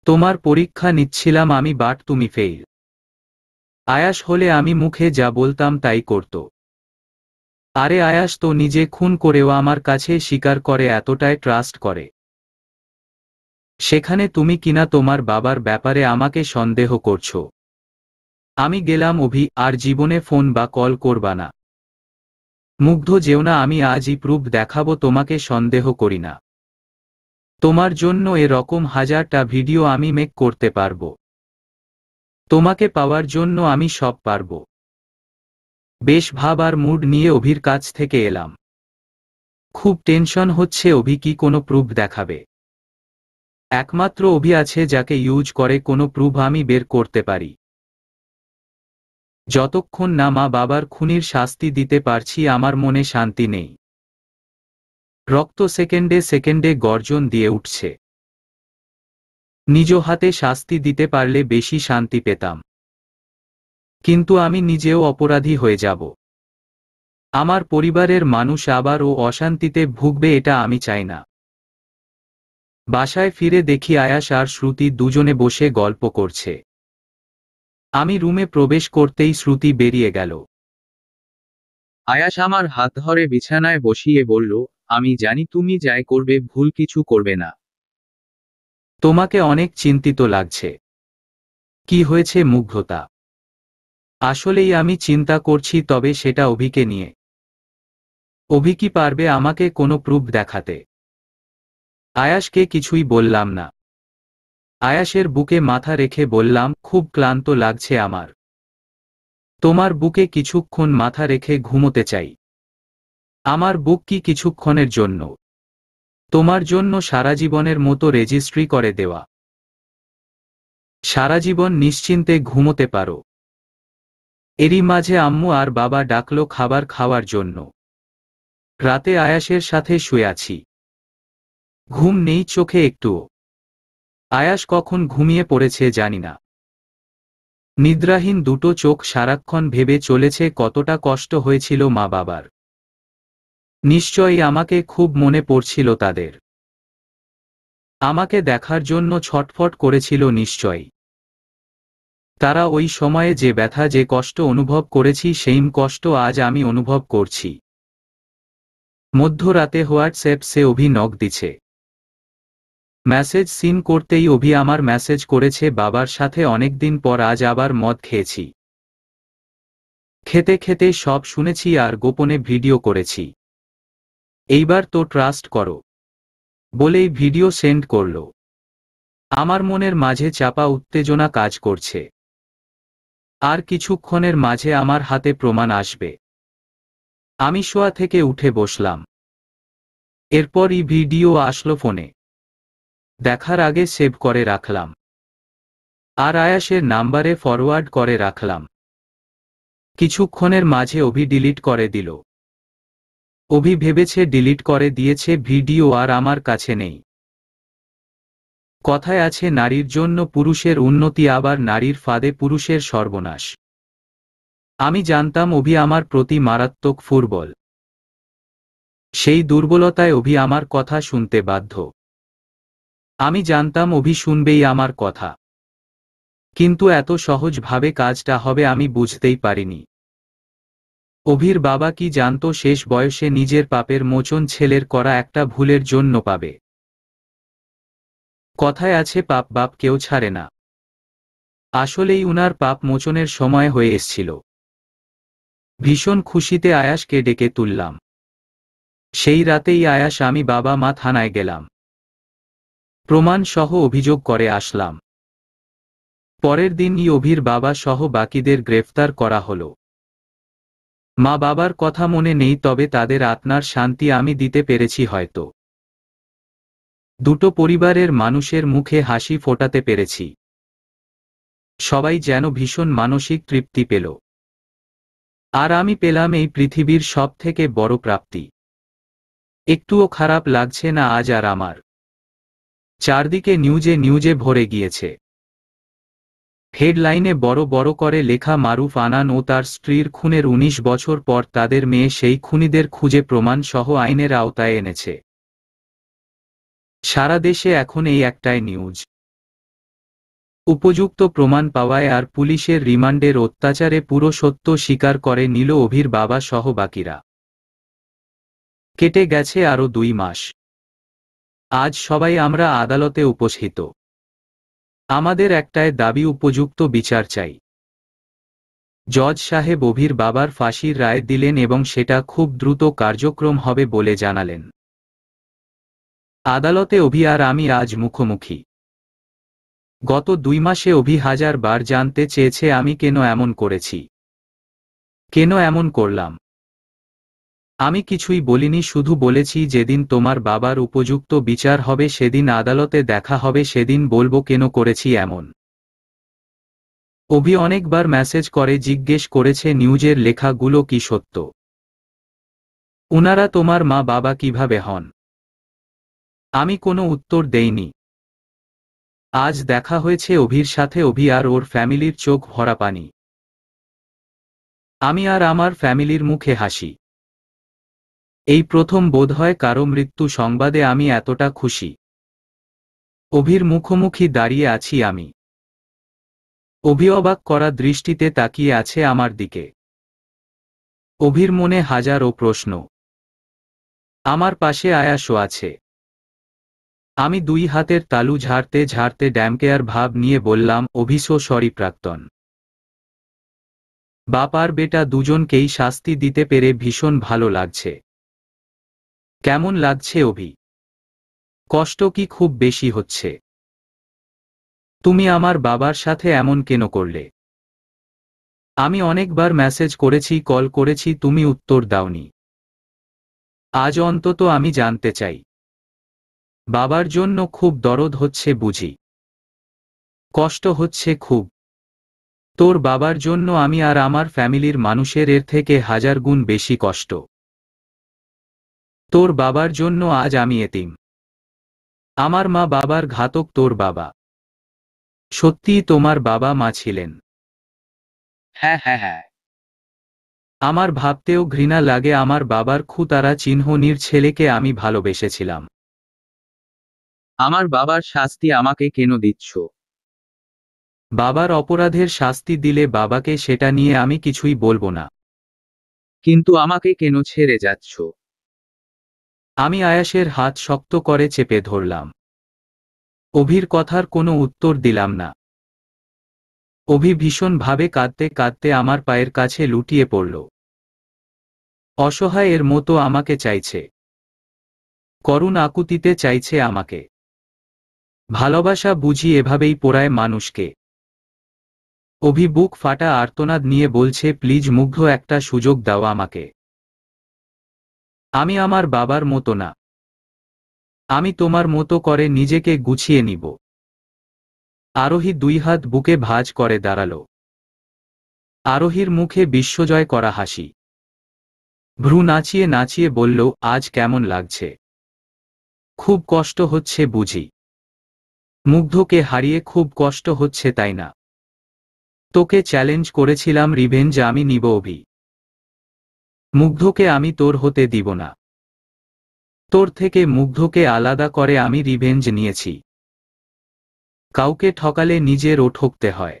তোমার পরীক্ষা নিচ্ছিলাম আমি, বাট তুমি ফেইল। আয়াস হলে আমি মুখে যা বলতাম তাই করত। আরে আয়াস তো নিজে খুন করেও আমার কাছে স্বীকার করে, এতটাই ট্রাস্ট করে। সেখানে তুমি কিনা তোমার বাবার ব্যাপারে আমাকে সন্দেহ করছো। আমি গেলাম অভি, আর জীবনে ফোন বা কল করবা না। মুগ্ধ, যেও না, আমি আজই প্রুফ দেখাবো তোমাকে সন্দেহ করি না। তোমার জন্য এরকম হাজারটা ভিডিও আমি মেক করতে পারবো। তোমাকে পাওয়ার জন্য আমি সব পারবো। বেশ ভাব আর মুড নিয়ে অভির কাছ থেকে এলাম। খুব টেনশন হচ্ছে, অভি কি কোনো প্রুফ দেখাবে? একমাত্র অভি আছে যাকে ইউজ করে কোনো প্রুফ আমি বের করতে পারি। যতক্ষণ না মা বাবার খুনির শাস্তি দিতে পারছি আমার মনে শান্তি নেই। রক্ত সেকেন্ডে সেকেন্ডে গর্জন দিয়ে উঠছে। নিজ হাতে শাস্তি দিতে পারলে বেশি শান্তি পেতাম, কিন্তু আমি নিজেও অপরাধী হয়ে যাব। আমার পরিবারের মানুষ আবার ও অশান্তিতে ভুগবে, এটা আমি চাই না। বাসায় ফিরে দেখি আয়াস আর শ্রুতি দুজনে বসে গল্প করছে। আমি রুমে প্রবেশ করতেই শ্রুতি বেরিয়ে গেল। আয়াস আমার হাত ধরে বিছানায় বসিয়ে বলল, আমি জানি তুমি যাই করবে ভুল কিছু করবে না। তোমাকে অনেক চিন্তিত লাগছে। কি হয়েছে? মুগ্ধতা। আসলেই আমি চিন্তা করছি, তবে সেটা অভিকে নিয়ে। অভি কি পারবে আমাকে কোনো প্রুফ দেখাতে? আয়াসকে কিছুই বললাম না। আয়াসের বুকে মাথা রেখে বললাম, খুব ক্লান্ত লাগছে আমার। তোমার বুকে কিছুক্ষণ মাথা রেখে ঘুমোতে চাই। আমার বুক কি কিছুক্ষণের জন্য? তোমার জন্য সারা জীবনের মতো রেজিস্ট্রি করে দেওয়া। সারা জীবন নিশ্চিন্তে ঘুমোতে পারো। এরই মাঝে আম্মু আর বাবা ডাকলো খাবার খাওয়ার জন্য। রাতে আয়াসের সাথে শুয়ে আছি। ঘুম নেই চোখে একটুও। আয়াস কখন ঘুমিয়ে পড়েছে জানি না। নিদ্রাহীন দুটো চোখ সারাক্ষণ ভেবে চলেছে কতটা কষ্ট হয়েছিল মা বাবার। নিশ্চয়ই আমাকে খুব মনে পড়ছিল তাদের। আমাকে দেখার জন্য ছটফট করেছিল নিশ্চয়ই। তারা ওই সময়ে যে ব্যথা, যে কষ্ট অনুভব করেছি, সেই কষ্ট আজ আমি অনুভব করছি। মধ্যরাতে হোয়াটসঅ্যাপে অভি নক দিছে। মেসেজ সিন করতেই অভি আমার মেসেজ করেছে, বাবার সাথে অনেকদিন পর আজ আবার মদ খেয়েছি। খেতে খেতে সব শুনেছি আর গোপনে ভিডিও করেছি। এইবার তো ট্রাস্ট করো, বলেই ভিডিও সেন্ড করল। আমার মনের মাঝে চাপা উত্তেজনা কাজ করছে। আর কিছুক্ষণের মাঝে আমার হাতে প্রমাণ আসবে। আমি শোয়া থেকে উঠে বসলাম। এরপরই ভিডিও আসলো ফোনে। দেখার আগে সেভ করে রাখলাম, আর আয়াসের নাম্বারে ফরওয়ার্ড করে রাখলাম। কিছুক্ষণের মাঝে অভি ডিলিট করে দিল। অভি ভেবেছে ডিলিট করে দিয়েছে ভিডিও, আর আমার কাছে নেই। কথায় আছে, নারীর জন্য পুরুষের উন্নতি, আবার নারীর ফাঁদে পুরুষের সর্বনাশ। আমি জানতাম অভি আমার প্রতি মারাত্মক দুর্বল। সেই দুর্বলতায় অভি আমার কথা শুনতে বাধ্য। আমি জানতাম অভি শুনবেই আমার কথা, কিন্তু এত সহজভাবে কাজটা হবে আমি বুঝতেই পারিনি। অভির বাবা কি জানতো শেষ বয়সে নিজের পাপের মোচন ছেলের করা একটা ভুলের জন্য পাবে? কথায় আছে, পাপ বাপ কেউ ছাড়ে না। আসলেই উনার পাপ মোচনের সময় হয়ে এসছিল। ভীষণ খুশিতে আয়াসকে ডেকে তুললাম। সেই রাতেই আয়াস, আমি, বাবা মা থানায় গেলাম। প্রমাণ সহ অভিযোগ করে আসলাম। পরের দিনই অভির বাবা সহ বাকিদের গ্রেফতার করা হলো। মা বাবার কথা মনে নেই, তবে তাদের আত্মার শান্তি আমি দিতে পেরেছি হয়তো। দুটো পরিবারের মানুষের মুখে হাসি ফোটাতে পেরেছি। সবাই যেন ভীষণ মানসিক তৃপ্তি পেল। আর আমি পেলাম এই পৃথিবীর সবথেকে বড় প্রাপ্তি। একটুও খারাপ লাগছে না আজ আর আমার। চারদিকে নিউজে নিউজে ভরে গিয়েছে। হেডলাইনে বড় বড় করে লেখা, মারুফ আনান ও তার স্ত্রীর খুনের ১৯ বছর পর তাদের মেয়ে সেই খুনিদের খুঁজে প্রমাণ সহ আইনের আওতায় এনেছে। সারা দেশে এখন এই একটাই নিউজ। উপযুক্ত প্রমাণ পাওয়ায় আর পুলিশের রিমান্ডের অত্যাচারে পুরো সত্য স্বীকার করে নিল অভির বাবা সহ বাকিরা। কেটে গেছে আরও ২ মাস। আজ সবাই আমরা আদালতে উপস্থিত। আমাদের একটাই দাবি, উপযুক্ত বিচার চাই। জজ সাহেব অভির বাবার ফাঁসির রায় দিলেন এবং সেটা খুব দ্রুত কার্যক্রম হবে বলে জানালেন। আদালতে অভি আর আমি আজ মুখোমুখি। গত ২ মাসে অভি হাজারবার জানতে চেয়েছে আমি কেন এমন করেছি, কেন এমন করলাম। আমি কিছুই বলিনি, শুধু বলেছি যেদিন তোমার বাবার উপযুক্ত বিচার হবে, সেদিন আদালতে দেখা হবে, সেদিন বলবো কেন করেছি এমন। অভি অনেকবার মেসেজ করে জিজ্ঞেস করেছে নিউজের লেখাগুলো কি সত্য। উনারা তোমার মা বাবা কিভাবে হন? আমি কোনো উত্তর দেইনি। আজ দেখা হয়েছে অভির সাথে, অভি আর ওর ফ্যামিলির চোখ ভরা পানি। আমি আর আমার ফ্যামিলির মুখে হাসি। এই প্রথম বোধহয় কারো মৃত্যু সংবাদে আমি এতটা খুশি। অভির মুখোমুখি দাঁড়িয়ে আছি আমি। অভি অবাক করা দৃষ্টিতে তাকিয়ে আছে আমার দিকে। অভির মনে হাজারো প্রশ্ন। আমার পাশে আয়াসও আছে। আমি দুই হাতের তালু ঝাড়তে ঝাড়তে ড্যামকেয়ার ভাব নিয়ে বললাম, অভি সো সরি প্রাক্তন। বাপ আর বেটা দুজনকেই শাস্তি দিতে পেরে ভীষণ ভালো লাগছে। কেমন লাগছে অভি? কষ্ট কি খুব বেশি হচ্ছে? তুমি আমার বাবার সাথে এমন কেন করলে? আমি অনেকবার মেসেজ করেছি, কল করেছি, তুমি উত্তর দাওনি। আজ অন্তত আমি জানতে চাই। বাবার জন্য খুব দরদ হচ্ছে বুঝি? কষ্ট হচ্ছে খুব? তোর বাবার জন্য আমি আর আমার ফ্যামিলির মানুষের এর থেকে হাজার গুণ বেশি কষ্ট। তোর বাবার জন্য আজ আমি এতিম। আমার মা বাবার ঘাতক তোর বাবা। সত্যিই তোমার বাবা মা ছিলেন? হ্যাঁ হ্যাঁ হ্যাঁ। আমার ভাবতেও ঘৃণা লাগে আমার বাবার খুঁতারা চিহ্নির ছেলেকে আমি ভালোবেসেছিলাম। আমার বাবার শাস্তি আমাকে কেন দিচ্ছ? বাবার অপরাধের শাস্তি দিলে বাবাকে সেটা নিয়ে আমি কিছুই বলবো না, কিন্তু আমাকে কেন ছেড়ে যাচ্ছ? আমি আয়াসের হাত শক্ত করে চেপে ধরলাম। অভির কথার কোনো উত্তর দিলাম না। অভি ভীষণভাবে কাঁদতে কাঁদতে আমার পায়ের কাছে লুটিয়ে পড়ল। অসহায়ের মতো আমাকে চাইছে। করুণ আকুতিতে চাইছে আমাকে। ভালোবাসা বুঝি এভাবেই পোড়ায় মানুষকে? অভি বুক ফাটা আর্তনাদ নিয়ে বলছে, প্লিজ মুগ্ধ, একটা সুযোগ দাও আমাকে। আমি আমার বাবার মতো না। আমি তোমার মতো করে নিজেকে গুছিয়ে নিব। আরোহী দুই হাত বুকে ভাঁজ করে দাঁড়াল। আরোহীর মুখে বিশ্বজয় করা হাসি। ভ্রু নাচিয়ে নাচিয়ে বলল, আজ কেমন লাগছে? খুব কষ্ট হচ্ছে বুঝি? মুগ্ধকে হারিয়ে খুব কষ্ট হচ্ছে তাই না? তোকে চ্যালেঞ্জ করেছিলাম, রিভেঞ্জ আমি নিব অভি। মুগ্ধকে আমি তোর হতে দিব না। তোর থেকে মুগ্ধকে আলাদা করে আমি রিভেঞ্জ নিয়েছি। কাউকে ঠকালে নিজেরও ঠকতে হয়।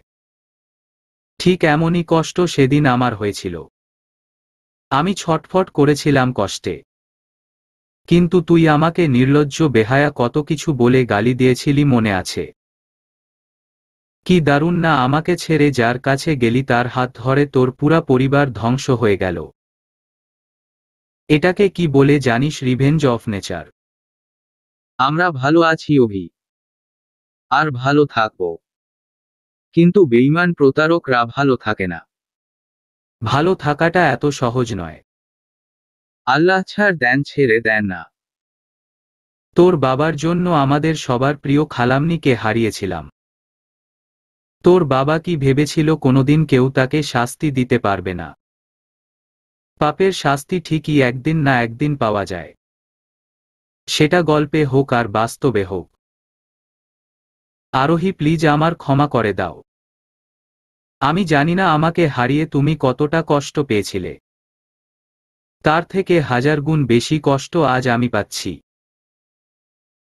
ঠিক এমনই কষ্ট সেদিন আমার হয়েছিল। আমি ছটফট করেছিলাম কষ্টে। কিন্তু তুই আমাকে নির্লজ্জ বেহায়া কত কিছু বলে গালি দিয়েছিলি, মনে আছে? কি দারুণ না, আমাকে ছেড়ে যার কাছে গেলি তার হাত ধরে তোর পুরা পরিবার ধ্বংস হয়ে গেল। এটাকে কি বলে জানিস? Revenge of nature. আমরা ভালো আছি অভি, আর ভালো থাকব। কিন্তু বেঈমান প্রতারকরা ভালো থাকে না। ভালো থাকাটা এত সহজ নয়। আল্লাহ ছাড় দেন, ছেড়ে দেন না। তোর বাবার জন্য আমাদের সবার প্রিয় খালামনিকে হারিয়েছিলাম। তোর বাবা কি ভেবেছিল কোনোদিন কেউ তাকে শাস্তি দিতে পারবে না? পাপের শাস্তি ঠিকই একদিন না একদিন পাওয়া যায়, সেটা গল্পে হোক আর বাস্তবে হোক। আরোহী, প্লিজ আমার ক্ষমা করে দাও। আমি জানি না আমাকে হারিয়ে তুমি কতটা কষ্ট পেয়েছিলে। তার থেকে হাজার গুণ বেশি কষ্ট আজ আমি পাচ্ছি।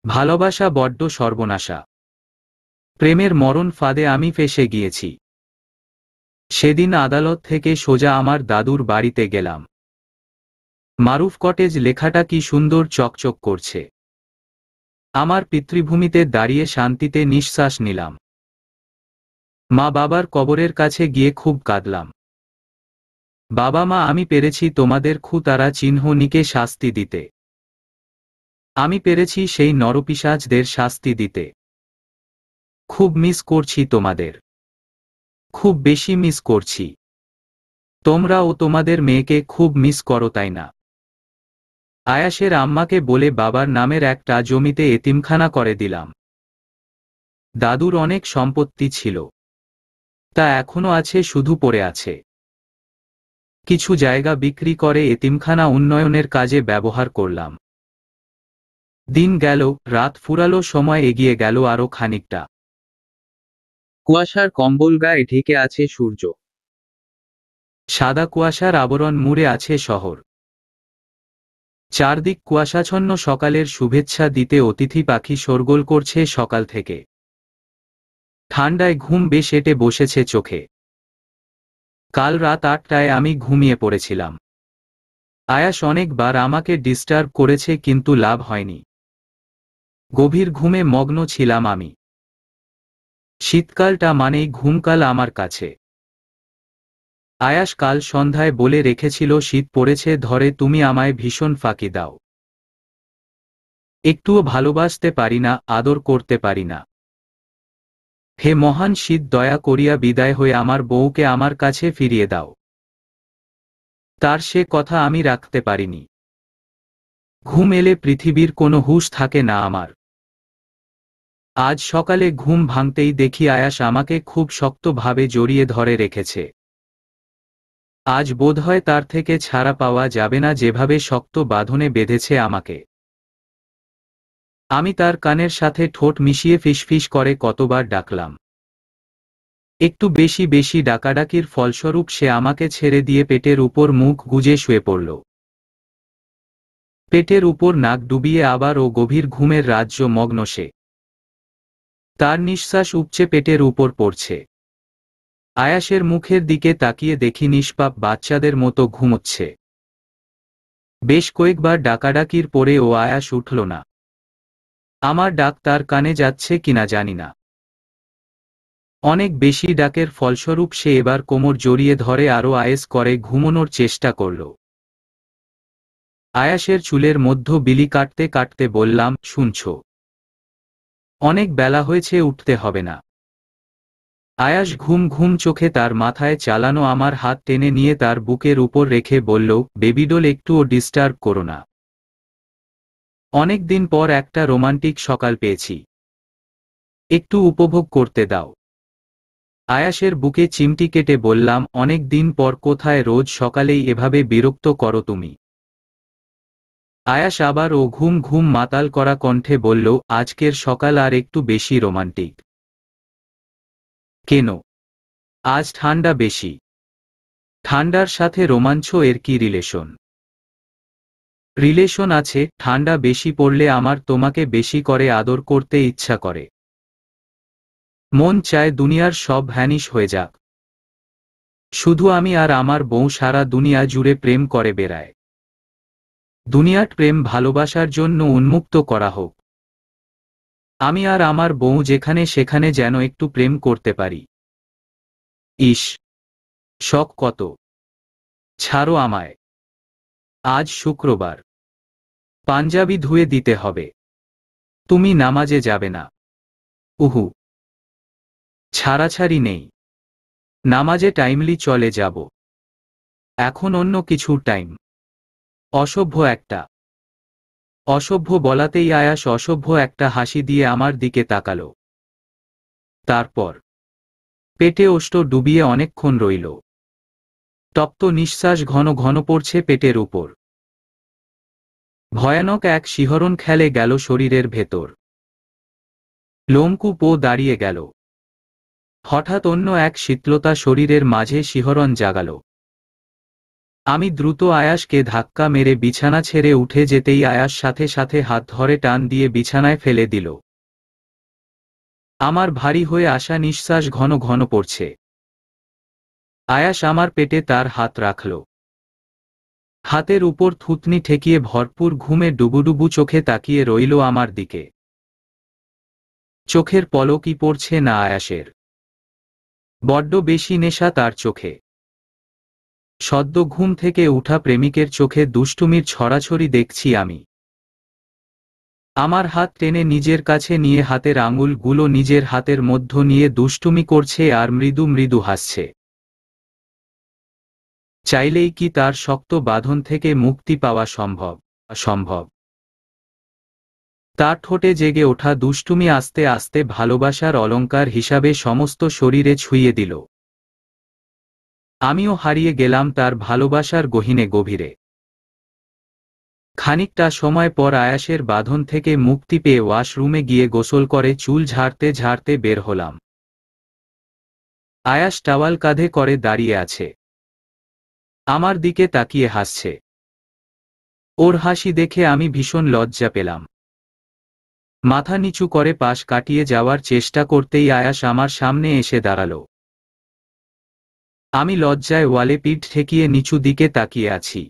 ভালোবাসা বড্ড সর্বনাশা। প্রেমের মরণ ফাঁদে আমি ফেঁসে গিয়েছি। সেদিন আদালত থেকে সোজা আমার দাদুর বাড়িতে গেলাম। মারুফ কটেজ লেখাটা কি সুন্দর চকচক করছে। আমার পিতৃভূমিতে দাঁড়িয়ে শান্তিতে নিঃশ্বাস নিলাম। মা বাবার কবরের কাছে গিয়ে খুব কাঁদলাম। বাবা মা, আমি পেরেছি তোমাদের খুঁতারা চিহ্নিকে শাস্তি দিতে। আমি পেরেছি সেই নরপিশাচদের শাস্তি দিতে। খুব মিস করছি তোমাদের। খুব বেশি মিস করছি। তোমরা ও তোমাদের মেয়েকে খুব মিস করো তাই না? আয়াসের আম্মাকে বলে বাবার নামের একটা জমিতে এতিমখানা করে দিলাম। দাদুর অনেক সম্পত্তি ছিল, তা এখনো আছে, শুধু পড়ে আছে। কিছু জায়গা বিক্রি করে এতিমখানা উন্নয়নের কাজে ব্যবহার করলাম। দিন গেল, রাত ফুরালো, সময় এগিয়ে গেল আরো খানিকটা। কুয়াশার কম্বল গায়ে ঢেকে আছে সূর্য। সাদা কুয়াশার আবরণ মুড়ে আছে শহর। চারদিক কুয়াশাচ্ছন্ন। সকালের শুভেচ্ছা দিতে অতিথি পাখি শোরগোল করছে সকাল থেকে। ঠান্ডায় ঘুম বেশ এঁটে বসেছে চোখে। কাল রাত 8টায় আমি ঘুমিয়ে পড়েছিলাম। আয়াস অনেকবার আমাকে ডিস্টার্ব করেছে, কিন্তু লাভ হয়নি। গভীর ঘুমে মগ্ন ছিলাম আমি। শীতকালটা মানেই ঘুমকাল আমার কাছে। আয়াস কাল সন্ধ্যায় বলে রেখেছিল, শীত পড়েছে ধরে, তুমি আমায় ভীষণ ফাঁকি দাও। একটুও ভালোবাসতে পারি না, আদর করতে পারি না। হে মহান শীত, দয়া করিয়া বিদায় হয়ে আমার বউকে আমার কাছে ফিরিয়ে দাও। তার সে কথা আমি রাখতে পারিনি। ঘুম এলে পৃথিবীর কোনো হুঁশ থাকে না আমার। আজ সকালে ঘুম ভাঙতেই দেখি আয়াস আমাকে খুব শক্তভাবে জড়িয়ে ধরে রেখেছে। আজ বোধহয় তার থেকে ছাড়া পাওয়া যাবে না, যেভাবে শক্ত বাঁধনে বেঁধেছে আমাকে। আমি তার কানের সাথে ঠোঁট মিশিয়ে ফিসফিস করে কতবার ডাকলাম। একটু বেশি বেশি ডাকাডাকির ফলস্বরূপ সে আমাকে ছেড়ে দিয়ে পেটের উপর মুখ গুজে শুয়ে পড়ল। পেটের উপর নাক ডুবিয়ে আবার ও গভীর ঘুমের রাজ্য মগ্ন সে। তার নিঃশ্বাস উপচে পেটের উপর পড়ছে। আয়াসের মুখের দিকে তাকিয়ে দেখি নিষ্পাপ বাচ্চাদের মতো ঘুমোচ্ছে। বেশ কয়েকবার ডাকাডাকির পরে ও আয়াস উঠল না। আমার ডাক তার কানে যাচ্ছে কিনা জানি না। অনেক বেশি ডাকের ফলস্বরূপ সে এবার কোমর জড়িয়ে ধরে আরও আয়েস করে ঘুমোনোর চেষ্টা করল। আয়াসের চুলের মধ্য বিলি কাটতে কাটতে বললাম, শুনছ? অনেক বেলা হয়েছে, উঠতে হবে না। আয়াস ঘুম ঘুম চোখে তার মাথায় চালানো আমার হাত টেনে নিয়ে তার বুকের উপর রেখে বলল, বেবিডোল, একটুও ডিস্টার্ব করো না। অনেক দিন পর একটা রোমান্টিক সকাল পেয়েছি, একটু উপভোগ করতে দাও। আয়াসের বুকে চিমটি কেটে বললাম, অনেক দিন পর। কোথায়? রোজ সকালেই এভাবে বিরক্ত করো তুমি। আয়াস আবার ও ঘুম ঘুম মাতাল করা কণ্ঠে বলল, আজকের সকাল আর একটু বেশি রোমান্টিক। কেন? আজ ঠান্ডা বেশি। ঠান্ডার সাথে রোমাঞ্চ এর কি রিলেশন? রিলেশন আছে। ঠান্ডা বেশি পড়লে আমার তোমাকে বেশি করে আদর করতে ইচ্ছা করে। মন চায় দুনিয়ার সব ভ্যানিশ হয়ে যাক, শুধু আমি আর আমার বউ সারা দুনিয়া জুড়ে প্রেম করে বেড়ায়। দুনিয়ার প্রেম ভালোবাসার জন্য উন্মুক্ত করা হোক। আমি আর আমার বউ যেখানে সেখানে যেন একটু প্রেম করতে পারি। ইস, শখ কত! ছাড়ো আমায়। আজ শুক্রবার, পাঞ্জাবি ধুয়ে দিতে হবে। তুমি নামাজে যাবে না? উহু, ছাড়াছাড়ি নেই। নামাজে টাইমলি চলে যাব। এখন অন্য কিছুর টাইম। অসভ্য একটা। অসভ্য বলাতেই আয়াস অসভ্য একটা হাসি দিয়ে আমার দিকে তাকালো। তারপর পেটে ওষ্ঠ ডুবিয়ে অনেকক্ষণ রইল। তপ্ত নিঃশ্বাস ঘন ঘন পড়ছে পেটের উপর। ভয়ানক এক শিহরণ খেলে গেল শরীরের ভেতর। লোমকূপও দাঁড়িয়ে গেল। হঠাৎ অন্য এক শীতলতা শরীরের মাঝে শিহরণ জাগাল। আমি দ্রুত আয়াসকে ধাক্কা মেরে বিছানা ছেড়ে উঠে যেতেই আয়াস সাথে সাথে হাত ধরে টান দিয়ে বিছানায় ফেলে দিল। আমার ভারী হয়ে আসা নিঃশ্বাস ঘন ঘন পড়ছে। আয়াস আমার পেটে তার হাত রাখল। হাতের উপর থুতনি ঠেকিয়ে ভরপুর ঘুমে ডুবুডুবু চোখে তাকিয়ে রইল আমার দিকে। চোখের পলকই পড়ছে না আয়াসের। বড্ড বেশি নেশা তার চোখে। সদ্য ঘুম থেকে উঠা প্রেমিকের চোখে দুষ্টুমির ছড়াছড়ি দেখছি আমি। আমার হাত টেনে নিজের কাছে নিয়ে হাতের আঙুলগুলো নিজের হাতের মধ্য নিয়ে দুষ্টুমি করছে আর মৃদু মৃদু হাসছে। চাইলেই কি তার শক্ত বাঁধন থেকে মুক্তি পাওয়া সম্ভব? অসম্ভব। তার ঠোঁটে জেগে ওঠা দুষ্টুমি আস্তে আস্তে ভালোবাসার অলংকার হিসাবে সমস্ত শরীরে ছুঁয়ে দিল। আমিও হারিয়ে গেলাম তার ভালোবাসার গহীনে গভীরে। খানিকটা সময় পর আয়াসের বাঁধন থেকে মুক্তি পেয়ে ওয়াশরুমে গিয়ে গোসল করে চুল ঝাড়তে ঝাড়তে বের হলাম। আয়াস টাওয়াল কাঁধে করে দাঁড়িয়ে আছে, আমার দিকে তাকিয়ে হাসছে। ওর হাসি দেখে আমি ভীষণ লজ্জা পেলাম। মাথা নিচু করে পাশ কাটিয়ে যাওয়ার চেষ্টা করতেই আয়াস আমার সামনে এসে দাঁড়ালো। আমি লজ্জায় ওয়ালে পিঠ ঠেকিয়ে নিচু দিকে তাকিয়ে আছি।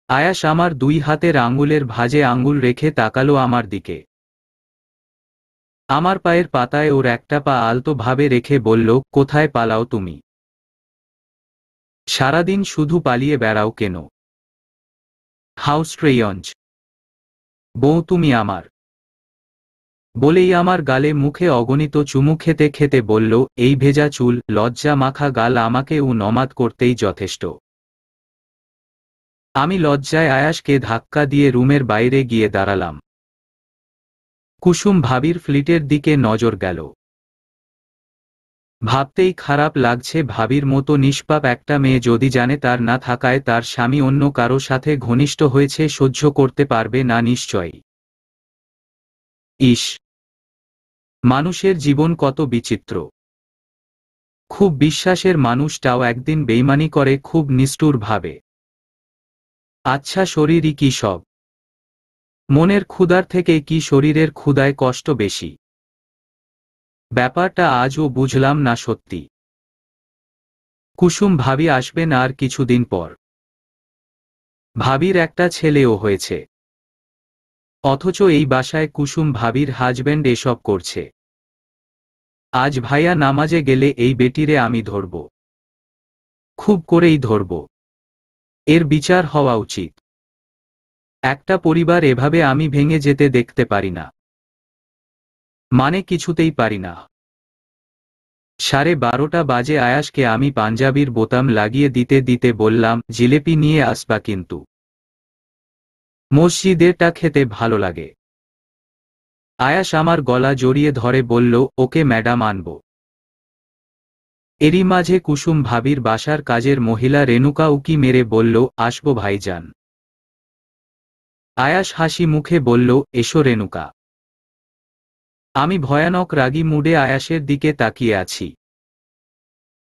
আয়াস আমার 2 হাতের আঙুলের ভাঁজে আঙুল রেখে তাকালো আমার দিকে। আমার পায়ের পাতায় ওর একটা পা আলতো ভাবে রেখে বলল, কোথায় পালাও তুমি? সারাদিন শুধু পালিয়ে বেড়াও কেন? How strange. বউ তুমি আমার। বলেই আমার গালে মুখে অগণিত চুমু খেতে খেতে বলল, এই ভেজা চুল, লজ্জা মাখা গাল আমাকে উন্মাদ করতেই যথেষ্ট। আমি লজ্জায় আয়াসকে ধাক্কা দিয়ে রুমের বাইরে গিয়ে দাঁড়ালাম। কুসুম ভাবির ফ্লিটের দিকে নজর গেল। ভাবতেই খারাপ লাগছে, ভাবির মতো নিষ্পাপ একটা মেয়ে যদি জানে তার না থাকায় তার স্বামী অন্য কারো সাথে ঘনিষ্ঠ হয়েছে, সহ্য করতে পারবে না নিশ্চয়ই। ইস, মানুষের জীবন কত বিচিত্র। খুব বিশ্বাসের মানুষটাও একদিন বেইমানি করে খুব নিষ্ঠুর ভাবে। আচ্ছা, শরীরই কি সব? মনের ক্ষুধার থেকে কি শরীরের ক্ষুধায় কষ্ট বেশি? ব্যাপারটা আজও বুঝলাম না সত্যি। কুসুম ভাবি আসবেন আর কিছুদিন পর। ভাবির একটা ছেলেও হয়েছে, অথচ এই বাসায় কুসুম ভাবির হাজবেন্ড এসব করছে। আজ ভাইয়া নামাজে গেলে এই বেটিরে আমি ধরব, খুব করেই ধরব। এর বিচার হওয়া উচিত। একটা পরিবার এভাবে আমি ভেঙে যেতে দেখতে পারি না, মানে কিছুতেই পারি না। 12:30 বাজে আয়াসকে আমি পাঞ্জাবির বোতাম লাগিয়ে দিতে দিতে বললাম, জিলেপি নিয়ে আসবা কিন্তু। মসজিদেরটা খেতে ভালো লাগে। আয়াস আমার গলা জড়িয়ে ধরে বলল, ওকে ম্যাডাম, আনব। এরই মাঝে কুসুম ভাবির বাসার কাজের মহিলা রেণুকা উকি মেরে বলল, আসবো ভাইজান। আয়াস হাসি মুখে বলল, এসো রেণুকা। আমি ভয়ানক রাগী মুডে আয়াসের দিকে তাকিয়ে আছি।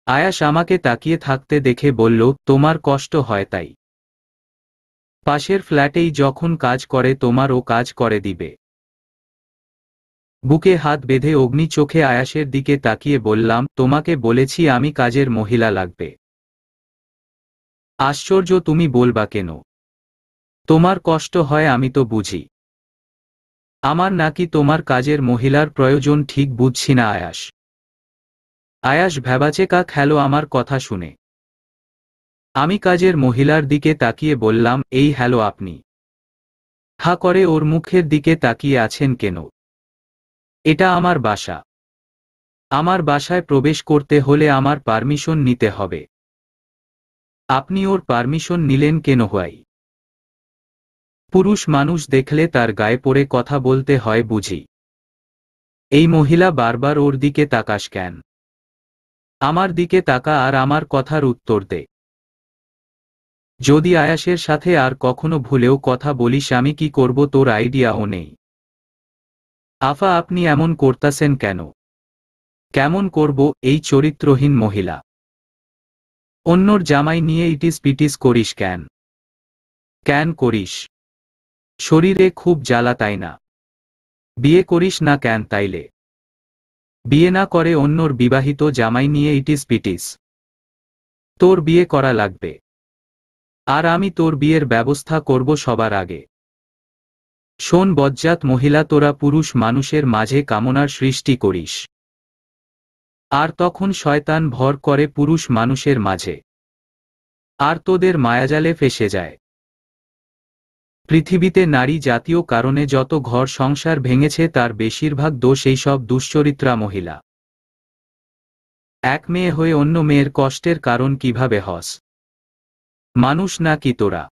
আয়াস আমাকে তাকিয়ে থাকতে দেখে বলল, তোমার কষ্ট হয় তাই? পাশের ফ্ল্যাটেই যখন কাজ করে তোমারও কাজ করে দিবে। বুকে হাত বেঁধে অগ্নি চোখে আয়াসের দিকে তাকিয়ে বললাম, তোমাকে বলেছি আমি কাজের মহিলা লাগবে। আশ্চর্য, তুমি বলবা কেন? তোমার কষ্ট হয় আমি তো বুঝি। আমার নাকি তোমার কাজের মহিলার প্রয়োজন ঠিক বুঝছি না আয়াস। আয়াস ভ্যাবাচেকা খেলো আমার কথা শুনে। আমি কাজের মহিলার দিকে তাকিয়ে বললাম, এই হ্যালো আপনি? হা করে ওর মুখের দিকে তাকিয়ে আছেন কেন? এটা আমার বাসা। আমার বাসায় প্রবেশ করতে হলে আমার পারমিশন নিতে হবে। আপনি ওর পারমিশন নিলেন কেন হয়? পুরুষ মানুষ দেখলে তার গায়ে পড়ে কথা বলতে হয় বুঝি। এই মহিলা বারবার ওর দিকে তাকাস কেন? আমার দিকে তাকা আর আমার কথার উত্তর দে। যদি আয়াসের সাথে আর কখনো ভুলেও কথা বলিস আমি কি করব তোর আইডিয়াও নেই। আফা, আপনি এমন করতাছেন কেন? কেমন করব? এই চরিত্রহীন মহিলা। অন্যর জামাই নিয়ে ইটিস পিটিস করিস কেন? কেন করিস? শরীরে খুব জ্বালা তাই না? বিয়ে করিস না কেন তাইলে? বিয়ে না করে অন্যর বিবাহিত জামাই নিয়ে ইটিস পিটিস? তোর বিয়ে করা লাগবে, আর আমি তোর বিয়ের ব্যবস্থা করব সবার আগে। শোন বজ্জাত মহিলা, তোরা পুরুষ মানুষের মাঝে কামনার সৃষ্টি করিস, আর তখন শয়তান ভর করে পুরুষ মানুষের মাঝে, আর তোদের মায়াজালে ফেসে যায়। পৃথিবীতে নারী জাতীয় কারণে যত ঘর সংসার ভেঙেছে তার বেশিরভাগ দোষ এইসব দুশ্চরিত্রা মহিলা। এক মেয়ে হয়ে অন্য মেয়ের কষ্টের কারণ কিভাবে হস? মানুষ নাকি তোরা?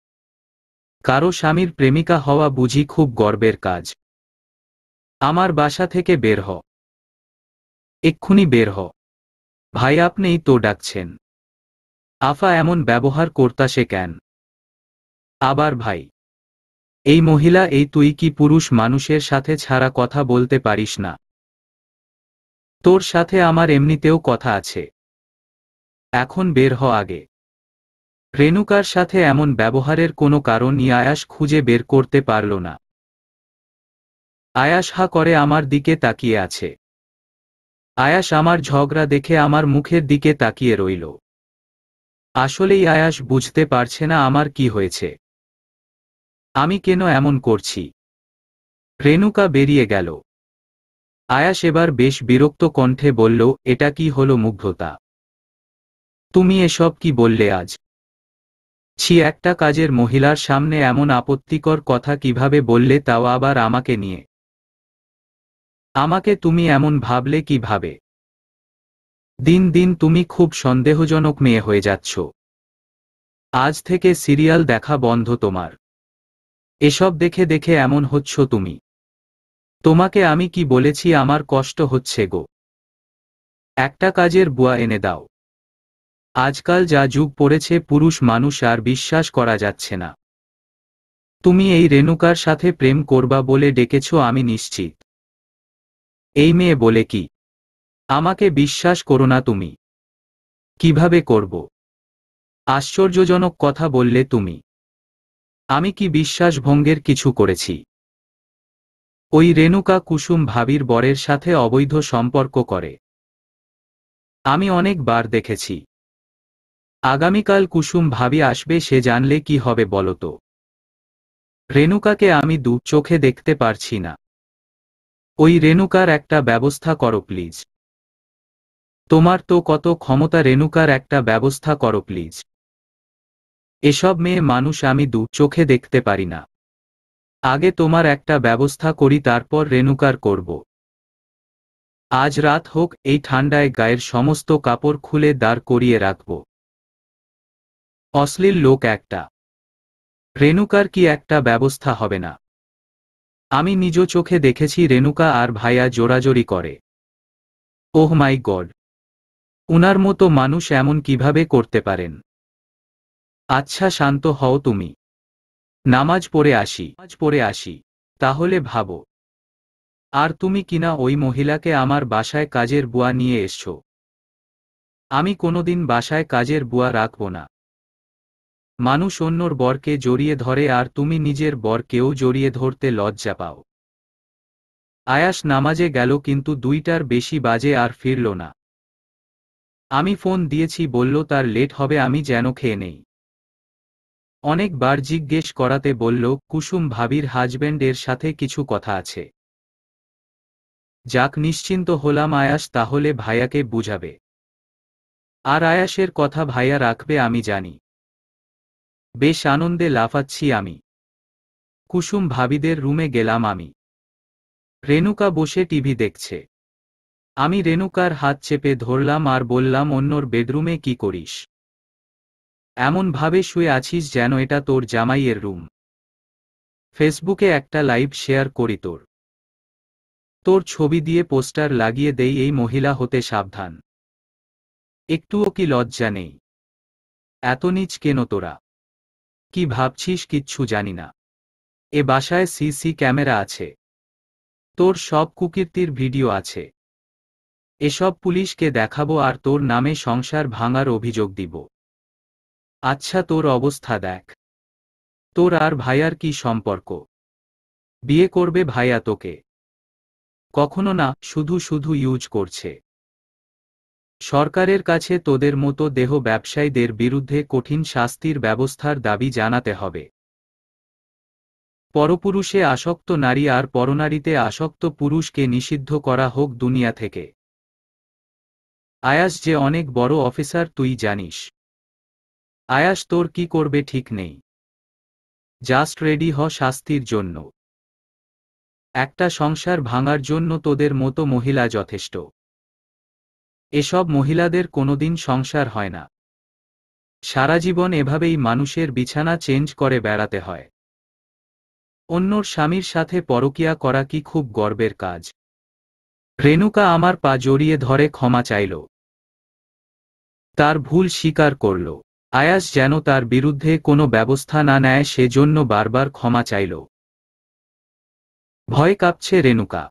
কারো স্বামীর প্রেমিকা হওয়া বুঝি খুব গর্বের কাজ? আমার বাসা থেকে বের হ, এক্ষুনি বের হ। ভাই, আপনিই তো ডাকছেন। আফা এমন ব্যবহার করতাসে কেন? আবার ভাই? এই মহিলা, এই তুই কি পুরুষ মানুষের সাথে ছাড়া কথা বলতে পারিস না? তোর সাথে আমার এমনিতেও কথা আছে, এখন বের হ আগে। রেণুকার সাথে এমন ব্যবহারের কোনো কারণই আয়াস খুঁজে বের করতে পারল না। আয়াস হা করে আমার দিকে তাকিয়ে আছে। আয়াস আমার ঝগড়া দেখে আমার মুখের দিকে তাকিয়ে রইল। আসলেই আয়াস বুঝতে পারছে না আমার কি হয়েছে, আমি কেন এমন করছি। রেণুকা বেরিয়ে গেল। আয়াস এবার বেশ বিরক্ত কণ্ঠে বলল, এটা কি হলো মুগ্ধতা? তুমি এসব কি বললে আজ? ছি, একটা কাজের মহিলার সামনে এমন আপত্তিকর কথা কিভাবে বললে, তাও আবার আমাকে নিয়ে? আমাকে তুমি এমন ভাবলে কিভাবে? দিন দিন তুমি খুব সন্দেহজনক মেয়ে হয়ে যাচ্ছ। আজ থেকে সিরিয়াল দেখা বন্ধ তোমার। এসব দেখে দেখে এমন হচ্ছ তুমি। তোমাকে আমি কি বলেছি আমার কষ্ট হচ্ছে গো? একটা কাজের বুয়া এনে দাও। আজকাল যা যুগ পড়েছে, পুরুষ মানুষ আর বিশ্বাস করা যাচ্ছে না। তুমি এই রেণুকার সাথে প্রেম করবা বলে ডেকেছ, আমি নিশ্চিত। এই মেয়ে বলে কি? আমাকে বিশ্বাস করো না তুমি? কিভাবে করব? আশ্চর্যজনক কথা বললে তুমি। আমি কি বিশ্বাসভঙ্গের কিছু করেছি? ওই রেণুকা কুসুম ভাবির বরের সাথে অবৈধ সম্পর্ক করে। আমি অনেকবার দেখেছি। আগামীকাল কুসুম ভাবি আসবে, সে জানলে কি হবে বলো তো? রেণুকাকে আমি দু চোখে দেখতে পারছি না। ওই রেণুকার একটা ব্যবস্থা করো প্লিজ। তোমার তো কত ক্ষমতা, রেণুকার একটা ব্যবস্থা করো প্লিজ। এসব মেয়ে মানুষ আমি দু চোখে দেখতে পারি না। আগে তোমার একটা ব্যবস্থা করি, তারপর রেণুকার করব। আজ রাত হোক, এই ঠান্ডায় গায়ের সমস্ত কাপড় খুলে দাঁড় করিয়ে রাখব। অশ্লীল লোক একটা। রেণুকার কি একটা ব্যবস্থা হবে না? আমি নিজ চোখে দেখেছি রেণুকা আর ভাইয়া জোরাজোরি করে। ওহ মাই গড, উনার মতো মানুষ এমন কিভাবে করতে পারেন? আচ্ছা শান্ত হও তুমি। নামাজ পড়ে আসি, তাহলে ভাবো। আর তুমি কিনা ওই মহিলাকে আমার বাসায় কাজের বুয়া নিয়ে এসছো। আমি কোনোদিন বাসায় কাজের বুয়া রাখব না। মানুষ অন্যর বরকে জড়িয়ে ধরে, আর তুমি নিজের বরকেও জড়িয়ে ধরতে লজ্জা পাও। আয়াস নামাজে গেল, কিন্তু 2টার বেশি বাজে আর ফিরল না। আমি ফোন দিয়েছি, বলল তার লেট হবে, আমি যেন খেয়ে নেই। অনেকবার জিজ্ঞেস করাতে বলল, কুসুম ভাবির হাজব্যান্ডের সাথে কিছু কথা আছে। যাক, নিশ্চিন্ত হলাম, আয়াস তাহলে ভাইয়াকে বুঝাবে। আর আয়াসের কথা ভাইয়া রাখবে আমি জানি। বেশ আনন্দে লাফাচ্ছি আমি। কুসুম ভাবিদের রুমে গেলাম আমি। রেণুকা বসে টিভি দেখছে। আমি রেণুকার হাত চেপে ধরলাম আর বললাম, অন্যর বেডরুমে কি করিস? এমন ভাবে শুয়ে আছিস যেন এটা তোর জামাইয়ের রুম। ফেসবুকে একটা লাইভ শেয়ার করি তোর। তোর ছবি দিয়ে পোস্টার লাগিয়ে দেই, এই মহিলা হতে সাবধান। একটুও কি লজ্জা নেই? এত নীচ কেন তোরা? কি ভাবছিস কিচ্ছু জানি না? এ বাসায় সিসি ক্যামেরা আছে। তোর সব কুকীর্তির ভিডিও আছে। এসব পুলিশকে দেখাবো আর তোর নামে সংসার ভাঙার অভিযোগ দিব। আচ্ছা, তোর অবস্থা দেখ। তোর আর ভাইয়ার কি সম্পর্ক? বিয়ে করবে ভাইয়া তোকে? কখনো না, শুধু শুধু ইউজ করছে। সরকারের কাছে তোদের মতো দেহ ব্যবসায়ীদের বিরুদ্ধে কঠিন শাস্তির ব্যবস্থার দাবি জানাতে হবে। পরপুরুষে আসক্ত নারী আর পরনারীতে আসক্ত পুরুষকে নিষিদ্ধ করা হোক দুনিয়া থেকে। আয়াস যে অনেক বড় অফিসার, তুই জানিস। আয়াস তোর কি করবে ঠিক নেই। জাস্ট রেডি হ শাস্তির জন্য। একটা সংসার ভাঙার জন্য তোদের মতো মহিলা যথেষ্ট। এসব মহিলাদের কোনোদিন সংসার হয় না। সারা জীবন এভাবেই মানুষের বিছানা চেঞ্জ করে বেড়াতে হয়। অন্যর স্বামীর সাথে পরকীয়া করা কি খুব গর্বের কাজ? রেণুকা আমার পা জড়িয়ে ধরে ক্ষমা চাইল। তার ভুল স্বীকার করল। আয়াস যেন তার বিরুদ্ধে কোনো ব্যবস্থা না নেয় সেজন্য বারবার ক্ষমা চাইল। ভয় কাঁপছে রেণুকা।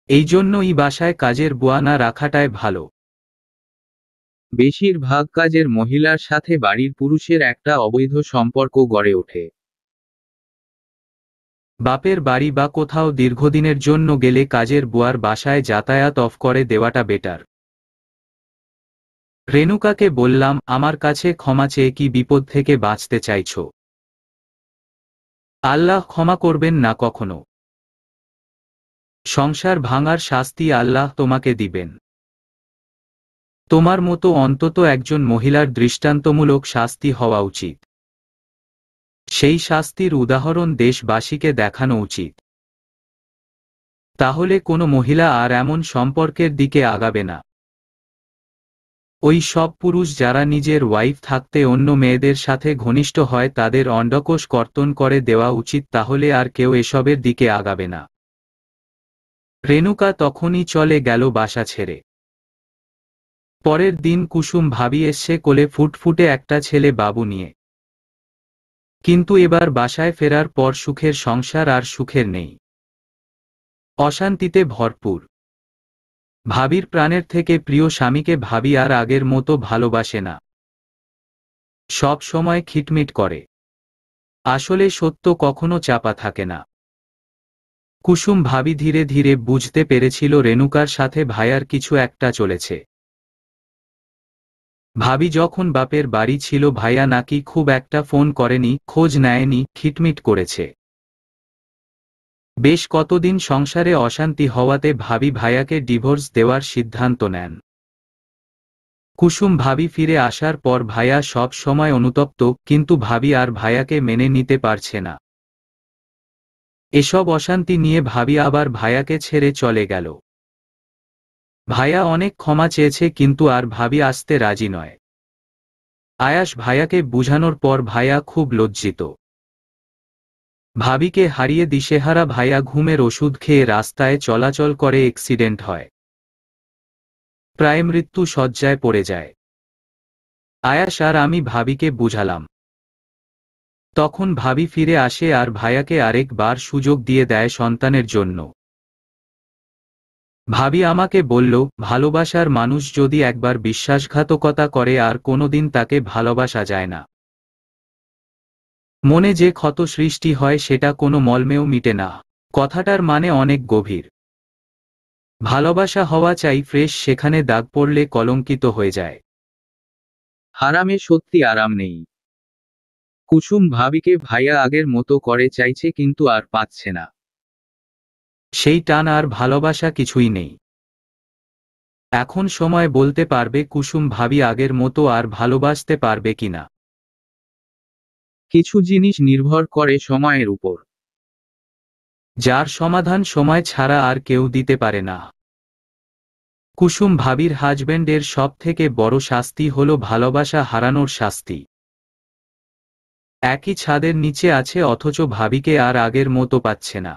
এই জন্যই বাসায় কাজের বুয়া না রাখাটাই ভালো। বেশিরভাগ কাজের মহিলার সাথে বাড়ির পুরুষের একটা অবৈধ সম্পর্ক গড়ে ওঠে। বাপের বাড়ি বা কোথাও দীর্ঘদিনের জন্য গেলে কাজের বুয়ার বাসায় যাতায়াত অফ করে দেওয়াটা বেটার। রেণুকাকে বললাম, আমার কাছে ক্ষমা চেয়ে কি বিপদ থেকে বাঁচতে চাইছো? আল্লাহ ক্ষমা করবেন না কখনো। সংসার ভাঙার শাস্তি আল্লাহ তোমাকে দিবেন। তোমার মতো অন্তত একজন মহিলার দৃষ্টান্তমূলক শাস্তি হওয়া উচিত। সেই শাস্তির উদাহরণ দেশবাসীকে দেখানো উচিত। তাহলে কোনো মহিলা আর এমন সম্পর্কের দিকে আগাবে না। ওই সব পুরুষ যারা নিজের ওয়াইফ থাকতে অন্য মেয়েদের সাথে ঘনিষ্ঠ হয় তাদের অন্ডকোষ কর্তন করে দেওয়া উচিত, তাহলে আর কেউ এসবের দিকে আগাবে না। রেণুকা তখনই চলে গেল বাসা ছেড়ে। পরের দিন কুসুম ভাবি এসে কোলে ফুটফুটে একটা ছেলে বাবু নিয়ে। কিন্তু এবার বাসায় ফেরার পর সুখের সংসার আর সুখের নেই, অশান্তিতে ভরপুর। ভাবির প্রাণের থেকে প্রিয় স্বামীকে ভাবি আর আগের মতো ভালোবাসে না, সব সময় খিটমিট করে। আসলে সত্য কখনো চাপা থাকে না। কুসুম ভাবি ধীরে ধীরে বুঝতে পেরেছিল রেণুকার সাথে ভাইয়ার কিছু একটা চলেছে। ভাবি যখন বাপের বাড়ি ছিল ভাইয়া নাকি খুব একটা ফোন করেনি, খোঁজ নেয়নি, খিটমিট করেছে। বেশ কতদিন সংসারে অশান্তি হওয়াতে ভাবি ভাইয়াকে ডিভোর্স দেওয়ার সিদ্ধান্ত নেন। কুসুম ভাবি ফিরে আসার পর ভাইয়া সব সময় অনুতপ্ত, কিন্তু ভাবি আর ভাইয়াকে মেনে নিতে পারছে না। এসব অশান্তি নিয়ে ভাবি আবার ভাইয়াকে ছেড়ে চলে গেল। ভাইয়া অনেক ক্ষমা চেয়েছে কিন্তু আর ভাবি আসতে রাজি নয়। আয়াস ভাইয়াকে বুঝানোর পর ভাইয়া খুব লজ্জিত। ভাবিকে হারিয়ে দিশেহারা ভাইয়া ঘুমের ওষুধ খেয়ে রাস্তায় চলাচল করে অ্যাক্সিডেন্ট হয়। প্রায় মৃত্যু শয্যায় পড়ে যায়। আয়াস আর আমি ভাবিকে বুঝালাম। তখন ভাবি ফিরে আসে আর ভাইয়াকে আরেকবার সুযোগ দিয়ে দেয় সন্তানের জন্য। ভাবি আমাকে বলল, ভালোবাসার মানুষ যদি একবার বিশ্বাসঘাতকতা করে আর কোনোদিন তাকে ভালোবাসা যায় না। মনে যে ক্ষত সৃষ্টি হয় সেটা কোনো মলমেও মিটে না। কথাটার মানে অনেক গভীর। ভালোবাসা হওয়া চাই ফ্রেশ, সেখানে দাগ পড়লে কলঙ্কিত হয়ে যায়। হারামে সত্যি আরাম নেই। কুসুম ভাবিকে ভাইয়া আগের মতো করে চাইছে কিন্তু আর পাচ্ছে না। সেই টান আর ভালোবাসা কিছুই নেই। এখন সময় বলতে পারবে কুসুম ভাবি আগের মতো আর ভালোবাসতে পারবে কিনা। কিছু জিনিস নির্ভর করে সময়ের উপর, যার সমাধান সময় ছাড়া আর কেউ দিতে পারে না। কুসুম ভাবির হাজবেন্ডের সব থেকে বড় শাস্তি হলো ভালোবাসা হারানোর শাস্তি। একই ছাদের নিচে আছে অথচ ভাবিকে আর আগের মতো পাচ্ছে না।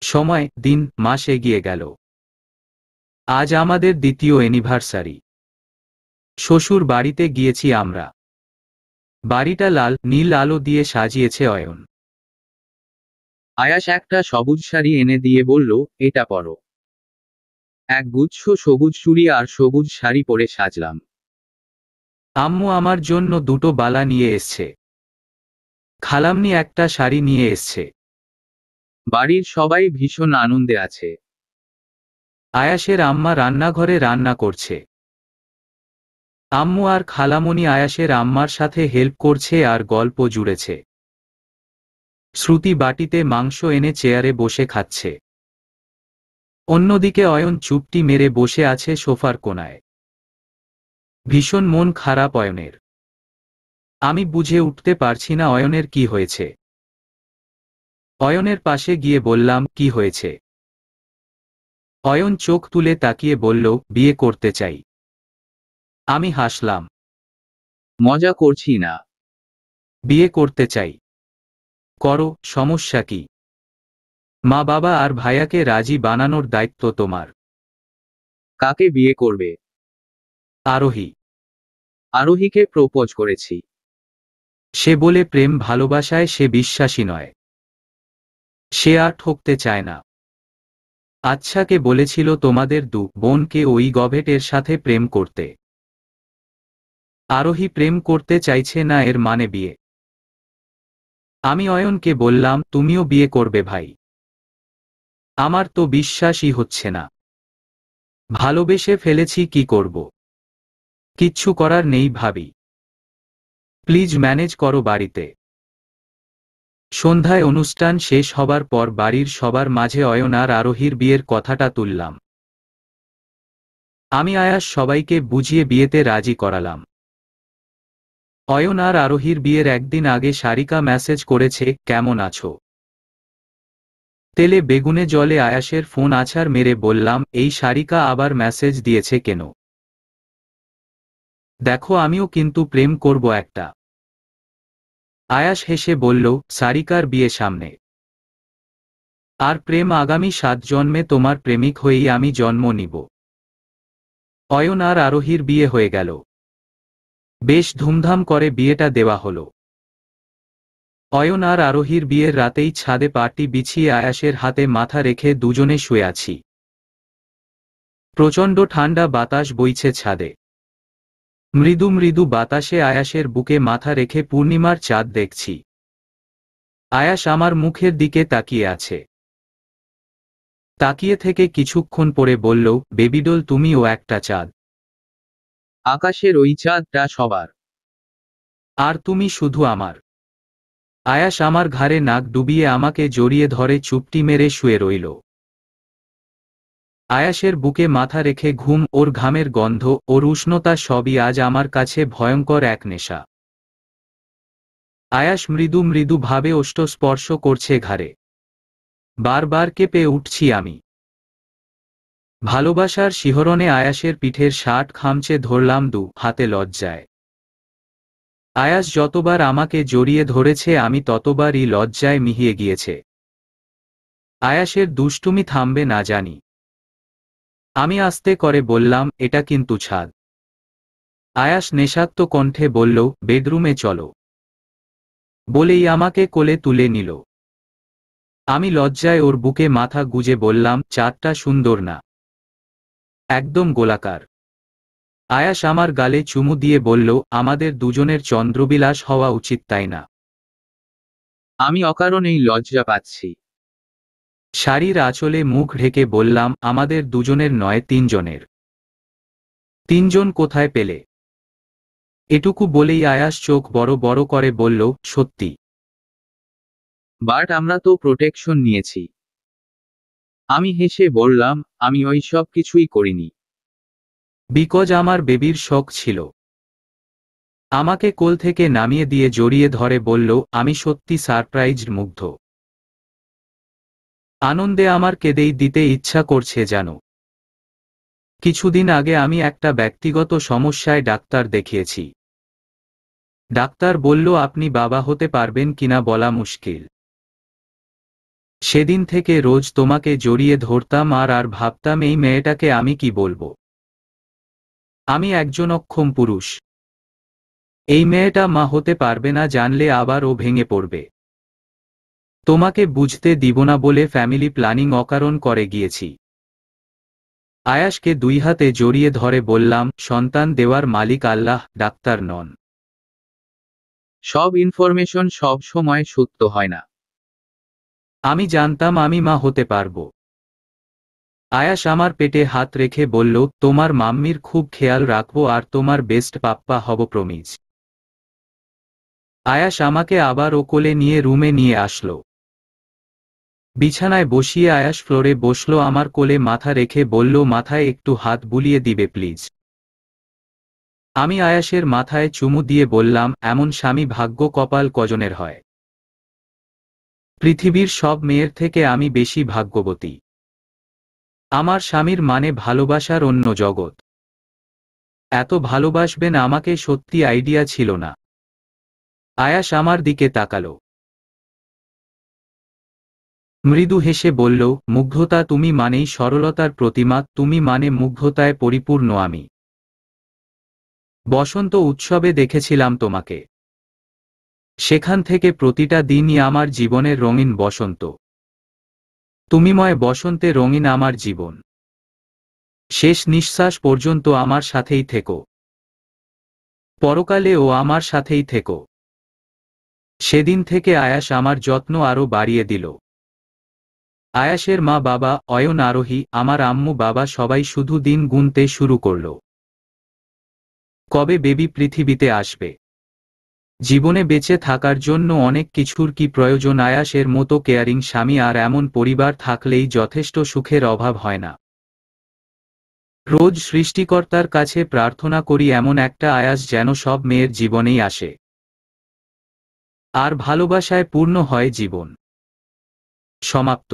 সময়, দিন, মাস এগিয়ে গেল। আজ আমাদের দ্বিতীয় অ্যানিভার্সারি। শ্বশুর বাড়িতে গিয়েছি আমরা। বাড়িটা লাল নীল আলো দিয়ে সাজিয়েছে অয়ন। আয়াস একটা সবুজ শাড়ি এনে দিয়ে বলল, এটা পরো। এক গুচ্ছ সবুজ চুড়ি আর সবুজ শাড়ি পরে সাজলাম। আম্মু আমার জন্য দুটো বালা নিয়ে এসছে। খালামনি একটা শাড়ি নিয়ে এসছে। বাড়ির সবাই ভীষণ আনন্দে আছে। আয়াসের আম্মা রান্নাঘরে রান্না করছে। আম্মু আর খালামণি আয়াসের আম্মার সাথে হেল্প করছে আর গল্প জুড়েছে। শ্রুতি বাটিতে মাংস এনে চেয়ারে বসে খাচ্ছে। অন্যদিকে অয়ন চুপটি মেরে বসে আছে সোফার কোণায়। ভীষণ মন খারাপ অয়নের। আমি বুঝে উঠতে পারছি না অয়নের কি হয়েছে। অয়নের পাশে গিয়ে বললাম, কি হয়েছে? অয়ন চোখ তুলে তাকিয়ে বলল, বিয়ে করতে চাই। আমি হাসলাম। মজা করছি না। বিয়ে করতে চাই। করো, সমস্যা কি? মা বাবা আর ভাইয়াকে রাজি বানানোর দায়িত্ব তোমার। কাকে বিয়ে করবে? আরোহী। আরোহীকে প্রপোজ করেছি। সে বলে প্রেম ভালোবাসায় সে বিশ্বাসী নয়। সে আর ঠকতে চায় না। আচ্ছা, কে বলেছিল তোমাদের বোনকে ওই গভেটের সাথে প্রেম করতে? আরোহী প্রেম করতে চাইছে না, এর মানে বিয়ে। আমি অয়নকে বললাম, তুমিও বিয়ে করবে ভাই? আমার তো বিশ্বাসই হচ্ছে না। ভালোবেসে ফেলেছি, কি করব? কিচ্ছু করার নেই ভাবি, প্লিজ ম্যানেজ করো বাড়িতে। সন্ধ্যায় অনুষ্ঠান শেষ হবার পর বাড়ির সবার মাঝে অয়ন আর আরোহীর বিয়ের কথাটা তুললাম। আমি আয়াস সবাইকে বুঝিয়ে বিয়েতে রাজি করালাম। অয়ন আর আরোহীর বিয়ের একদিন আগে সারিকা মেসেজ করেছে, কেমন আছো? তেলে বেগুনে জলে আয়াসের ফোন আছাড় মেরে বললাম, এই সারিকা আবার মেসেজ দিয়েছে কেন? দেখো, আমিও কিন্তু প্রেম করব একটা। আয়াস হেসে বলল, সারিকার বিয়ে সামনে, আর প্রেম আগামী 7 জন্মে তোমার প্রেমিক হয়েই আমি জন্ম নিব। অয়ন আর আরোহীর বিয়ে হয়ে গেল। বেশ ধুমধাম করে বিয়েটা দেওয়া হলো। অয়ন আর আরোহীর বিয়ের রাতেই ছাদে পাটি বিছিয়ে আয়াসের হাতে মাথা রেখে দুজনে শুয়ে আছি। প্রচণ্ড ঠান্ডা বাতাস বইছে ছাদে। মৃদু মৃদু বাতাসে আয়াসের বুকে মাথা রেখে পূর্ণিমার চাঁদ দেখছি। আয়াস আমার মুখের দিকে তাকিয়ে আছে। তাকিয়ে থেকে কিছুক্ষণ পরে বলল, বেবিডোল, তুমিও একটা চাঁদ। আকাশের ওই চাঁদটা সবার, আর তুমি শুধু আমার। আয়াস আমার ঘাড়ে নাক ডুবিয়ে আমাকে জড়িয়ে ধরে চুপটি মেরে শুয়ে রইল। আয়াসের বুকে মাথা রেখে ঘুম, ওর ঘামের গন্ধ, ওর উষ্ণতা সবই আজ আমার কাছে ভয়ঙ্কর এক নেশা। আয়াস মৃদু মৃদু ভাবে ওষ্ঠ স্পর্শ করছে ঘাড়ে। বারবার কেঁপে উঠছি আমি। ভালোবাসার শিহরণে আয়াসের পিঠের শার্ট খামচে ধরলাম হাতে লজ্জায়। আয়াস যতবার আমাকে জড়িয়ে ধরেছে আমি ততবারই লজ্জায় মিহিয়ে গিয়েছে। আয়াসের দুষ্টুমি থামবে না জানি। আমি আস্তে করে বললাম, এটা কিন্তু ছাদ। আয়াস নেশাক্ত কণ্ঠে বলল, বেডরুমে চলো। বলেই আমাকে কোলে তুলে নিল। আমি লজ্জায় ওর বুকে মাথা গুজে বললাম, চাঁদটা সুন্দর না? একদম গোলাকার। আয়াস আমার গালে চুমু দিয়ে বলল, আমাদের দুজনের চন্দ্রবিলাস হওয়া উচিত, তাই না? আমি অকারণেই লজ্জা পাচ্ছি। শাড়ির আঁচলে মুখ ঢেকে বললাম, আমাদের দুজনের নয়, 3 জনের। 3 জন কোথায় পেলে? এটুকু বলেই আয়াস চোখ বড় বড় করে বলল, সত্যি। বাট আমরা তো প্রোটেকশন নিয়েছি। আমি হেসে বললাম, আমি ওই সব কিছুই করিনি। বিকজ আমার বেবির শখ ছিল। আমাকে কোল থেকে নামিয়ে দিয়ে জড়িয়ে ধরে বলল, আমি সত্যি সারপ্রাইজড, মুগ্ধ। আনন্দে আমার কেঁদেই দিতে ইচ্ছা করছে জানো। কিছুদিন আগে আমি একটা ব্যক্তিগত সমস্যায় ডাক্তার দেখিয়েছি। ডাক্তার বলল, আপনি বাবা হতে পারবেন কিনা বলা মুশকিল। সেদিন থেকে রোজ তোমাকে জড়িয়ে ধরতাম আর আর ভাবতাম, এই মেয়েটাকে আমি কি বলবো। আমি একজন অক্ষম পুরুষ। এই মেয়েটা মা হতে পারবে না জানলে আবার ও ভেঙে পড়বে। তোমাকে বুঝতে দিব না বলে ফ্যামিলি প্ল্যানিং অকারণ করে গিয়েছি। আয়াসকে 2 হাতে জড়িয়ে ধরে বললাম, সন্তান দেওয়ার মালিক আল্লাহ, ডাক্তার নন। সব ইনফরমেশন সব সময় সত্য হয় না। আমি জানতাম আমি মা হতে পারবো। আয়াস আমার পেটে হাত রেখে বলল, তোমার মাম্মির খুব খেয়াল রাখবো আর তোমার বেস্ট পাপ্পা হব প্রমিজ। আয়াস আমাকে আবার ও কোলে নিয়ে রুমে নিয়ে আসলো। বিছানায় বসিয়ে আয়াস ফ্লোরে বসলো, আমার কোলে মাথা রেখে বলল, মাথায় একটু হাত বুলিয়ে দিবে প্লিজ। আমি আয়াসের মাথায় চুমু দিয়ে বললাম, এমন স্বামী ভাগ্য কপাল কজনের হয়। পৃথিবীর সব মেয়ের থেকে আমি বেশি ভাগ্যবতী। আমার স্বামীর মানে ভালোবাসার অন্য জগৎ। এত ভালোবাসবেন আমাকে সত্যি আইডিয়া ছিল না। আয়াস আমার দিকে তাকালো। মৃদু হেসে বলল, মুগ্ধতা তুমি মানেই সরলতার প্রতিমা, তুমি মানে মুগ্ধতায় পরিপূর্ণ আমি। বসন্ত উৎসবে দেখেছিলাম তোমাকে। সেখান থেকে প্রতিটা দিনই আমার জীবনের রঙিন বসন্ত। তুমিময় বসন্তে রঙিন আমার জীবন। শেষ নিঃশ্বাস পর্যন্ত আমার সাথেই থেকো। পরকালে ও আমার সাথেই থেকো। সেদিন থেকে আয়াস আমার যত্ন আরো বাড়িয়ে দিল। আয়াসের মা বাবা, অয়ন, আরোহী, আমার আম্মু বাবা সবাই শুধু দিন গুনতে শুরু করল। কবে বেবি পৃথিবীতে আসবে? জীবনে বেঁচে থাকার জন্য অনেক কিছুর কি প্রয়োজন? আয়াসের মতো কেয়ারিং স্বামী আর এমন পরিবার থাকলেই যথেষ্ট, সুখের অভাব হয় না। রোজ সৃষ্টিকর্তার কাছে প্রার্থনা করি এমন একটা আয়াস যেন সব মেয়ের জীবনেই আসে, আর ভালোবাসায় পূর্ণ হয় জীবন। সমাপ্ত।